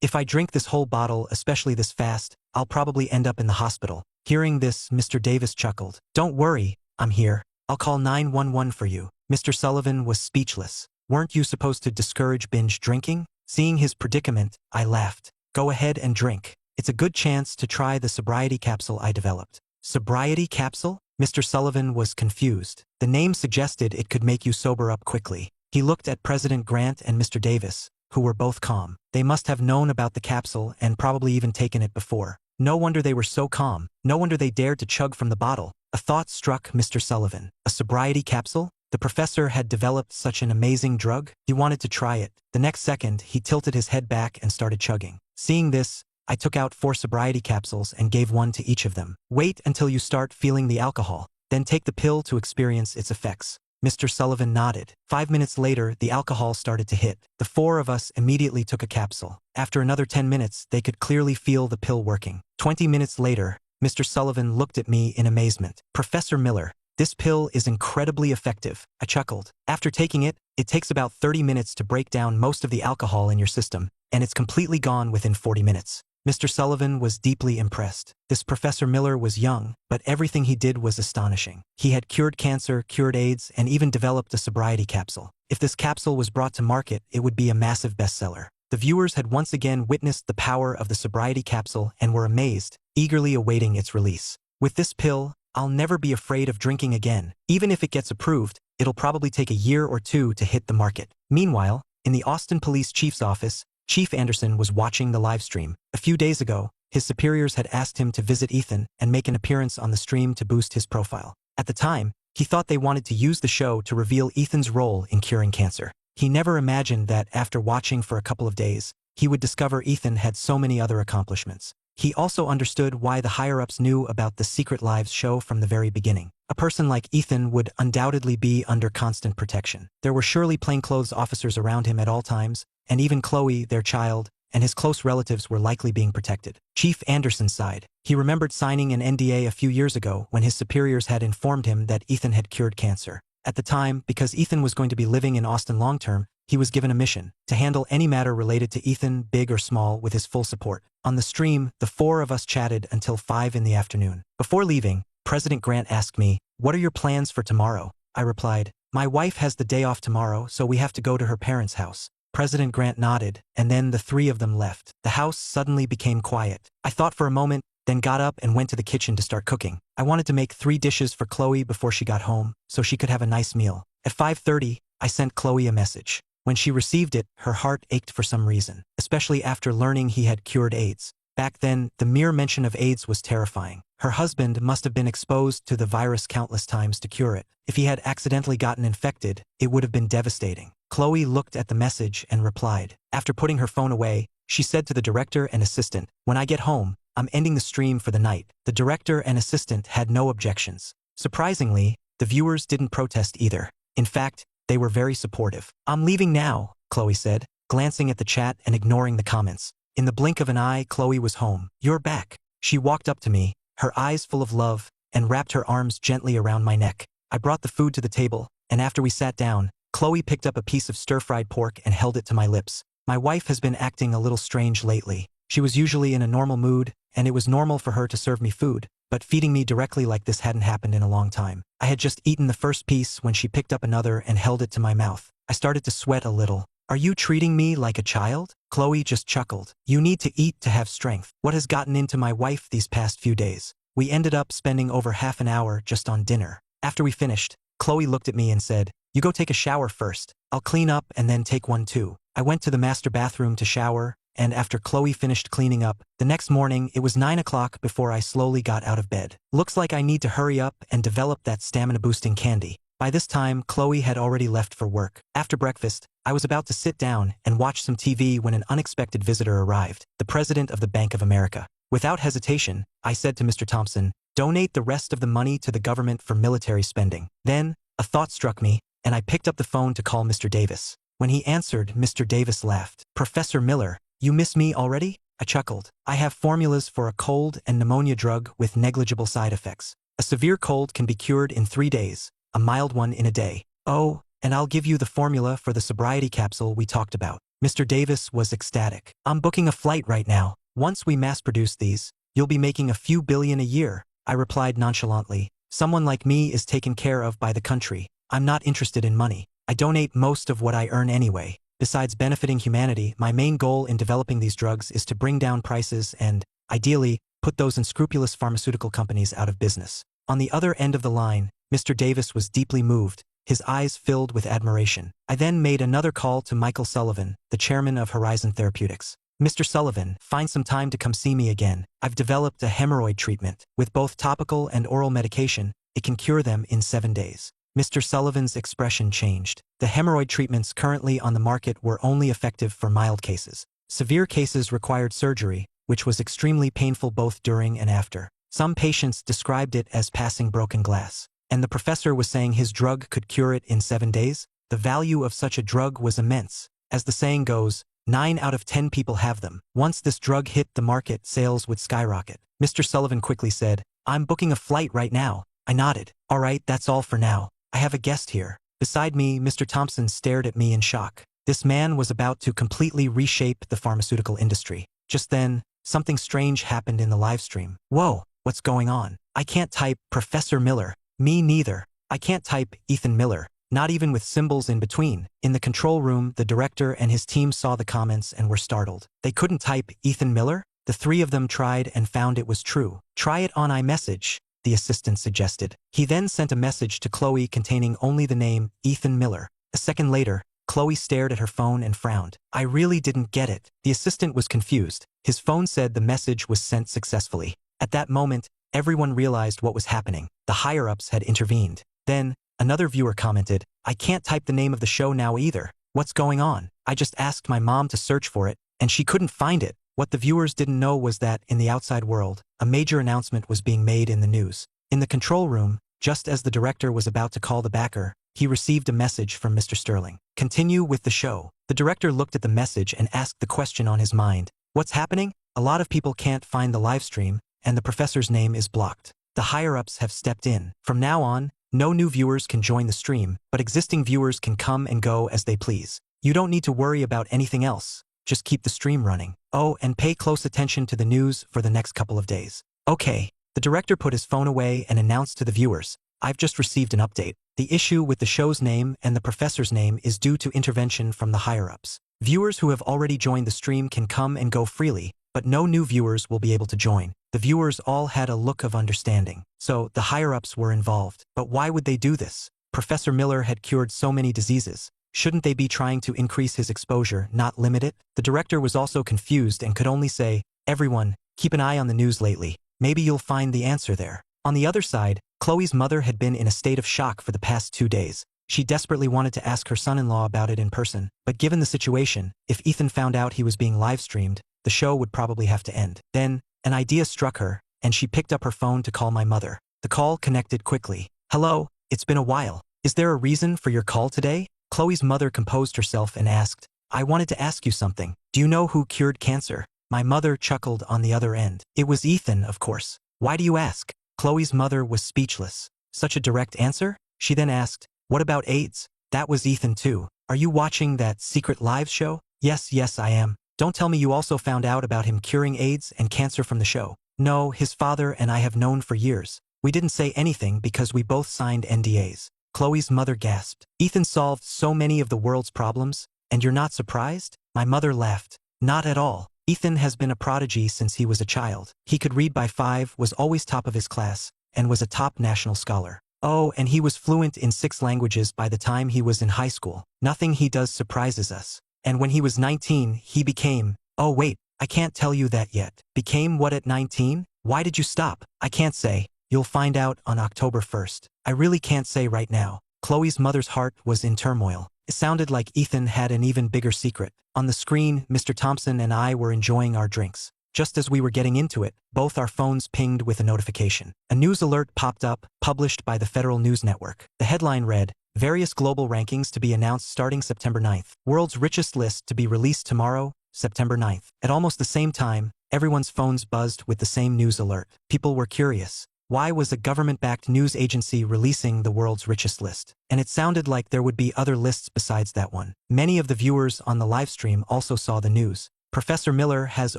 [SPEAKER 1] If I drink this whole bottle, especially this fast, I'll probably end up in the hospital. Hearing this, Mr. Davis chuckled. Don't worry, I'm here. I'll call 911 for you. Mr. Sullivan was speechless. Weren't you supposed to discourage binge drinking? Seeing his predicament, I laughed. Go ahead and drink. It's a good chance to try the sobriety capsule I developed. Sobriety capsule? Mr. Sullivan was confused. The name suggested it could make you sober up quickly. He looked at President Grant and Mr. Davis, who were both calm. They must have known about the capsule and probably even taken it before. No wonder they were so calm. No wonder they dared to chug from the bottle. A thought struck Mr. Sullivan. A sobriety capsule? The professor had developed such an amazing drug. He wanted to try it. The next second, he tilted his head back and started chugging. Seeing this, I took out 4 sobriety capsules and gave one to each of them. Wait until you start feeling the alcohol, then take the pill to experience its effects. Mr. Sullivan nodded. 5 minutes later, the alcohol started to hit. The 4 of us immediately took a capsule. After another 10 minutes, they could clearly feel the pill working. 20 minutes later, Mr. Sullivan looked at me in amazement. Professor Miller, this pill is incredibly effective. I chuckled. After taking it, it takes about 30 minutes to break down most of the alcohol in your system, and it's completely gone within 40 minutes. Mr. Sullivan was deeply impressed. This Professor Miller was young, but everything he did was astonishing. He had cured cancer, cured AIDS, and even developed a sobriety capsule. If this capsule was brought to market, it would be a massive bestseller. The viewers had once again witnessed the power of the sobriety capsule and were amazed, eagerly awaiting its release. With this pill, I'll never be afraid of drinking again. Even if it gets approved, it'll probably take a year or 2 to hit the market. Meanwhile, in the Austin Police Chief's office, Chief Anderson was watching the live stream. A few days ago, his superiors had asked him to visit Ethan and make an appearance on the stream to boost his profile. At the time, he thought they wanted to use the show to reveal Ethan's role in curing cancer. He never imagined that after watching for a couple of days, he would discover Ethan had so many other accomplishments. He also understood why the higher-ups knew about the Secret Lives show from the very beginning. A person like Ethan would undoubtedly be under constant protection. There were surely plainclothes officers around him at all times, and even Chloe, their child, and his close relatives were likely being protected. Chief Anderson sighed. He remembered signing an NDA a few years ago when his superiors had informed him that Ethan had cured cancer. At the time, because Ethan was going to be living in Austin long-term, he was given a mission to handle any matter related to Ethan, big or small, with his full support. On the stream, the 4 of us chatted until 5 in the afternoon. Before leaving, President Grant asked me, "What are your plans for tomorrow?" I replied, "My wife has the day off tomorrow, so we have to go to her parents' house." President Grant nodded, and then the 3 of them left. The house suddenly became quiet. I thought for a moment, then got up and went to the kitchen to start cooking. I wanted to make 3 dishes for Chloe before she got home, so she could have a nice meal. At 5:30, I sent Chloe a message. When she received it, her heart ached for some reason, especially after learning he had cured AIDS. Back then, the mere mention of AIDS was terrifying. Her husband must have been exposed to the virus countless times to cure it. If he had accidentally gotten infected, it would have been devastating. Chloe looked at the message and replied. After putting her phone away, she said to the director and assistant, "When I get home, I'm ending the stream for the night." The director and assistant had no objections. Surprisingly, the viewers didn't protest either. In fact, they were very supportive. "I'm leaving now," Chloe said, glancing at the chat and ignoring the comments. In the blink of an eye, Chloe was home. "You're back." She walked up to me, her eyes full of love, and wrapped her arms gently around my neck. I brought the food to the table, and after we sat down, Chloe picked up a piece of stir-fried pork and held it to my lips. My wife has been acting a little strange lately. She was usually in a normal mood, and it was normal for her to serve me food, but feeding me directly like this hadn't happened in a long time. I had just eaten the first piece when she picked up another and held it to my mouth. I started to sweat a little. "Are you treating me like a child?" Chloe just chuckled. "You need to eat to have strength." What has gotten into my wife these past few days? We ended up spending over half an hour just on dinner. After we finished, Chloe looked at me and said, "You go take a shower first. I'll clean up and then take one too." I went to the master bathroom to shower, and after Chloe finished cleaning up, the next morning it was 9 o'clock before I slowly got out of bed. Looks like I need to hurry up and develop that stamina-boosting candy. By this time, Chloe had already left for work. After breakfast, I was about to sit down and watch some TV when an unexpected visitor arrived, the president of the Bank of America. Without hesitation, I said to Mr. Thompson, "Donate the rest of the money to the government for military spending." Then, a thought struck me, and I picked up the phone to call Mr. Davis. When he answered, Mr. Davis laughed. "Professor Miller, you miss me already?" I chuckled. "I have formulas for a cold and pneumonia drug with negligible side effects. A severe cold can be cured in 3 days, a mild one in a day. Oh, and I'll give you the formula for the sobriety capsule we talked about." Mr. Davis was ecstatic. "I'm booking a flight right now. Once we mass-produce these, you'll be making a few billion a year." I replied nonchalantly. "Someone like me is taken care of by the country. I'm not interested in money. I donate most of what I earn anyway. Besides benefiting humanity, my main goal in developing these drugs is to bring down prices and, ideally, put those unscrupulous pharmaceutical companies out of business." On the other end of the line, Mr. Davis was deeply moved, his eyes filled with admiration. I then made another call to Michael Sullivan, the chairman of Horizon Therapeutics. "Mr. Sullivan, find some time to come see me again. I've developed a hemorrhoid treatment. With both topical and oral medication, it can cure them in 7 days." Mr. Sullivan's expression changed. The hemorrhoid treatments currently on the market were only effective for mild cases. Severe cases required surgery, which was extremely painful both during and after. Some patients described it as passing broken glass. And the professor was saying his drug could cure it in 7 days? The value of such a drug was immense. As the saying goes, 9 out of 10 people have them. Once this drug hit the market, sales would skyrocket. Mr. Sullivan quickly said, "I'm booking a flight right now." I nodded. "All right, that's all for now. I have a guest here." Beside me, Mr. Thompson stared at me in shock. This man was about to completely reshape the pharmaceutical industry. Just then, something strange happened in the live stream. Whoa, what's going on? I can't type Professor Miller. Me neither. I can't type Ethan Miller, not even with symbols in between. In the control room, the director and his team saw the comments and were startled. They couldn't type Ethan Miller? The 3 of them tried and found it was true. "Try it on iMessage," the assistant suggested. He then sent a message to Chloe containing only the name Ethan Miller. A second later, Chloe stared at her phone and frowned. "I really didn't get it." The assistant was confused. His phone said the message was sent successfully. At that moment, everyone realized what was happening. The higher-ups had intervened. Then, another viewer commented, "I can't type the name of the show now either. What's going on? I just asked my mom to search for it, and she couldn't find it." What the viewers didn't know was that, in the outside world, a major announcement was being made in the news. In the control room, just as the director was about to call the backer, he received a message from Mr. Sterling. "Continue with the show." The director looked at the message and asked the question on his mind. "What's happening? A lot of people can't find the live stream, and the professor's name is blocked. The higher-ups have stepped in. From now on, no new viewers can join the stream, but existing viewers can come and go as they please. You don't need to worry about anything else. Just keep the stream running. Oh, and pay close attention to the news for the next couple of days." Okay. The director put his phone away and announced to the viewers, "I've just received an update. The issue with the show's name and the professor's name is due to intervention from the higher-ups. Viewers who have already joined the stream can come and go freely, but no new viewers will be able to join." The viewers all had a look of understanding. So, the higher-ups were involved. But why would they do this? Professor Miller had cured so many diseases. Shouldn't they be trying to increase his exposure, not limit it? The director was also confused and could only say, "Everyone, keep an eye on the news lately. Maybe you'll find the answer there." On the other side, Chloe's mother had been in a state of shock for the past 2 days. She desperately wanted to ask her son-in-law about it in person, but given the situation, if Ethan found out he was being live-streamed, the show would probably have to end. Then, an idea struck her, and she picked up her phone to call my mother. The call connected quickly. "Hello, it's been a while. Is there a reason for your call today?" Chloe's mother composed herself and asked, "I wanted to ask you something. Do you know who cured cancer?" My mother chuckled on the other end. "It was Ethan, of course. Why do you ask?" Chloe's mother was speechless. Such a direct answer? She then asked, "What about AIDS?" "That was Ethan too. Are you watching that secret live show?" Yes, I am." "Don't tell me you also found out about him curing AIDS and cancer from the show." "No, his father and I have known for years. We didn't say anything because we both signed NDAs." Chloe's mother gasped. "Ethan solved so many of the world's problems, and you're not surprised?" My mother laughed. "Not at all. Ethan has been a prodigy since he was a child. He could read by 5, was always top of his class, and was a top national scholar. Oh, and he was fluent in 6 languages by the time he was in high school. Nothing he does surprises us. And when he was 19, he became— Oh wait, I can't tell you that yet." "Became what at 19? Why did you stop?" "I can't say. You'll find out on October 1st. I really can't say right now." Chloe's mother's heart was in turmoil. It sounded like Ethan had an even bigger secret. On the screen, Mr. Thompson and I were enjoying our drinks. Just as we were getting into it, both our phones pinged with a notification. A news alert popped up, published by the Federal News Network. The headline read, "Various global rankings to be announced starting September 9th. World's richest list to be released tomorrow, September 9th. At almost the same time, everyone's phones buzzed with the same news alert. People were curious. Why was a government-backed news agency releasing the world's richest list? And it sounded like there would be other lists besides that one. Many of the viewers on the livestream also saw the news. Professor Miller has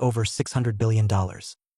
[SPEAKER 1] over $600 billion.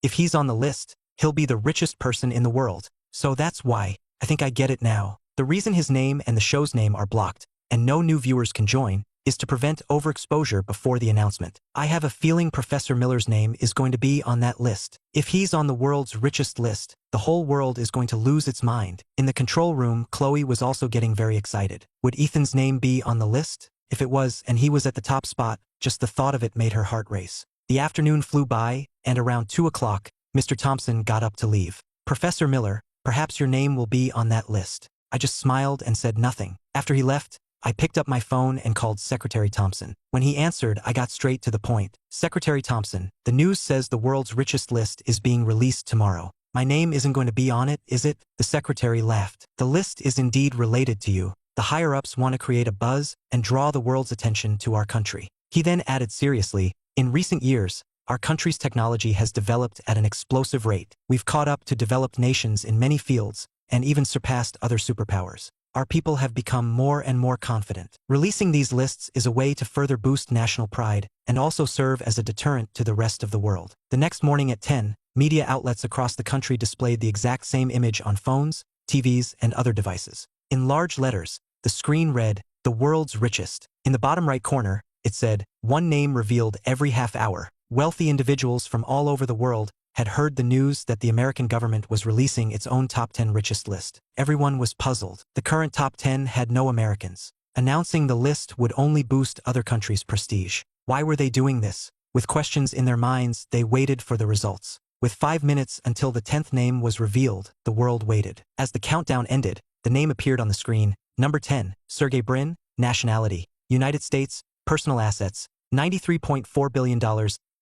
[SPEAKER 1] If he's on the list, he'll be the richest person in the world. So that's why. I think I get it now. The reason his name and the show's name are blocked, and no new viewers can join, is to prevent overexposure before the announcement. I have a feeling Professor Miller's name is going to be on that list. If he's on the world's richest list, the whole world is going to lose its mind. In the control room, Chloe was also getting very excited. Would Ethan's name be on the list? If it was, and he was at the top spot, just the thought of it made her heart race. The afternoon flew by, and around 2 o'clock, Mr. Thompson got up to leave. "Professor Miller, perhaps your name will be on that list. I just smiled and said nothing. After he left, I picked up my phone and called Secretary Thompson. When he answered, I got straight to the point. Secretary Thompson, the news says the world's richest list is being released tomorrow. My name isn't going to be on it, is it? The secretary laughed. The list is indeed related to you. The higher-ups want to create a buzz and draw the world's attention to our country. He then added seriously, in recent years, our country's technology has developed at an explosive rate. We've caught up to developed nations in many fields and even surpassed other superpowers. Our people have become more and more confident. Releasing these lists is a way to further boost national pride and also serve as a deterrent to the rest of the world. The next morning at 10, media outlets across the country displayed the exact same image on phones, TVs, and other devices. In large letters, the screen read, "The world's richest." In the bottom right corner, it said, "One name revealed every half hour." Wealthy individuals from all over the world had heard the news that the American government was releasing its own top 10 richest list. Everyone was puzzled. The current top 10 had no Americans. Announcing the list would only boost other countries' prestige. Why were they doing this? With questions in their minds, they waited for the results. With 5 minutes until the 10th name was revealed, the world waited. As the countdown ended, the name appeared on the screen. Number 10, Sergey Brin, nationality, United States, personal assets, $93.4 billion.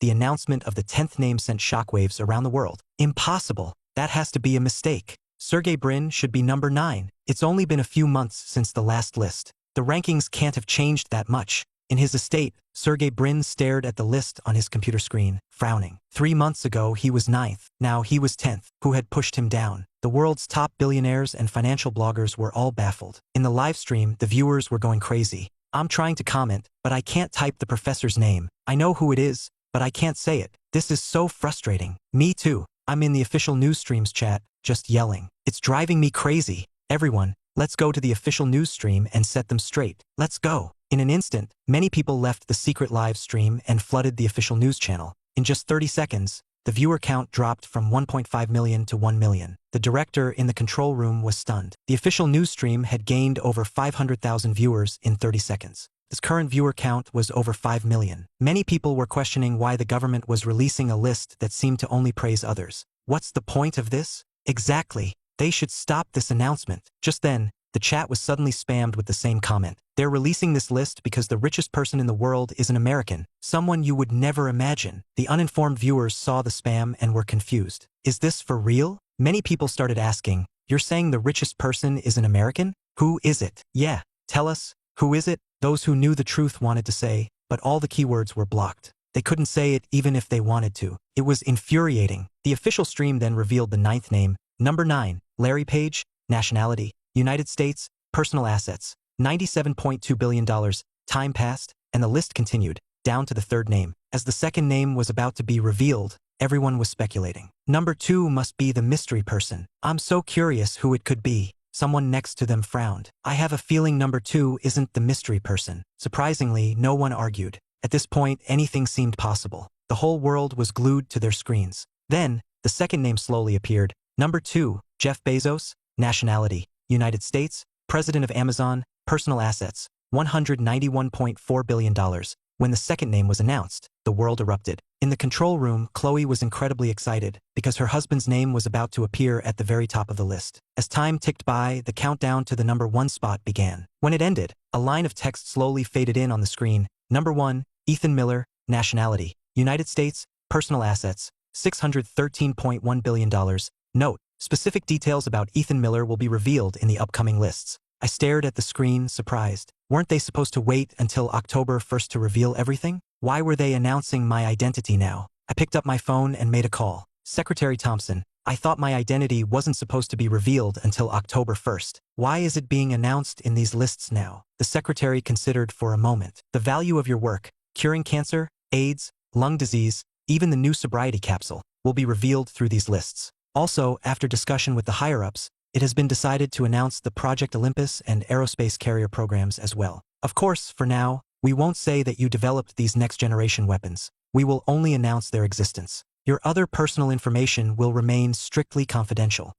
[SPEAKER 1] The announcement of the 10th name sent shockwaves around the world. Impossible. That has to be a mistake. Sergey Brin should be number 9. It's only been a few months since the last list. The rankings can't have changed that much. In his estate, Sergey Brin stared at the list on his computer screen, frowning. 3 months ago, he was 9th. Now he was 10th. Who had pushed him down? The world's top billionaires and financial bloggers were all baffled. In the live stream, the viewers were going crazy. I'm trying to comment, but I can't type the professor's name. I know who it is, but I can't say it. This is so frustrating. Me too. I'm in the official news streams chat, just yelling. It's driving me crazy. Everyone, let's go to the official news stream and set them straight. Let's go. In an instant, many people left the secret live stream and flooded the official news channel. In just 30 seconds, the viewer count dropped from 1.5 million to 1 million. The director in the control room was stunned. The official news stream had gained over 500,000 viewers in 30 seconds. Its current viewer count was over 5 million. Many people were questioning why the government was releasing a list that seemed to only praise others. What's the point of this? Exactly. They should stop this announcement. Just then, the chat was suddenly spammed with the same comment. They're releasing this list because the richest person in the world is an American, someone you would never imagine. The uninformed viewers saw the spam and were confused. Is this for real? Many people started asking, you're saying the richest person is an American? Who is it? Yeah, tell us, who is it? Those who knew the truth wanted to say, but all the keywords were blocked. They couldn't say it even if they wanted to. It was infuriating. The official stream then revealed the 9th name, number 9, Larry Page, nationality, United States, personal assets, $97.2 billion. Time passed, and the list continued, down to the 3rd name. As the 2nd name was about to be revealed, everyone was speculating. Number 2 must be the mystery person. I'm so curious who it could be. Someone next to them frowned. I have a feeling number 2 isn't the mystery person. Surprisingly, no one argued. At this point, anything seemed possible. The whole world was glued to their screens. Then, the 2nd name slowly appeared. Number 2, Jeff Bezos, nationality, United States, president of Amazon, personal assets, $191.4 billion. When the 2nd name was announced, the world erupted. In the control room, Chloe was incredibly excited because her husband's name was about to appear at the very top of the list. As time ticked by, the countdown to the number 1 spot began. When it ended, a line of text slowly faded in on the screen. Number 1, Ethan Miller, nationality, United States, personal assets, $613.1 billion. Note, specific details about Ethan Miller will be revealed in the upcoming lists. I stared at the screen, surprised. Weren't they supposed to wait until October 1st to reveal everything? Why were they announcing my identity now? I picked up my phone and made a call. Secretary Thompson, I thought my identity wasn't supposed to be revealed until October 1st. Why is it being announced in these lists now? The secretary considered for a moment. The value of your work, curing cancer, AIDS, lung disease, even the new sobriety capsule, will be revealed through these lists. Also, after discussion with the higher-ups, it has been decided to announce the Project Olympus and aerospace carrier programs as well. Of course, for now, we won't say that you developed these next-generation weapons. We will only announce their existence. Your other personal information will remain strictly confidential.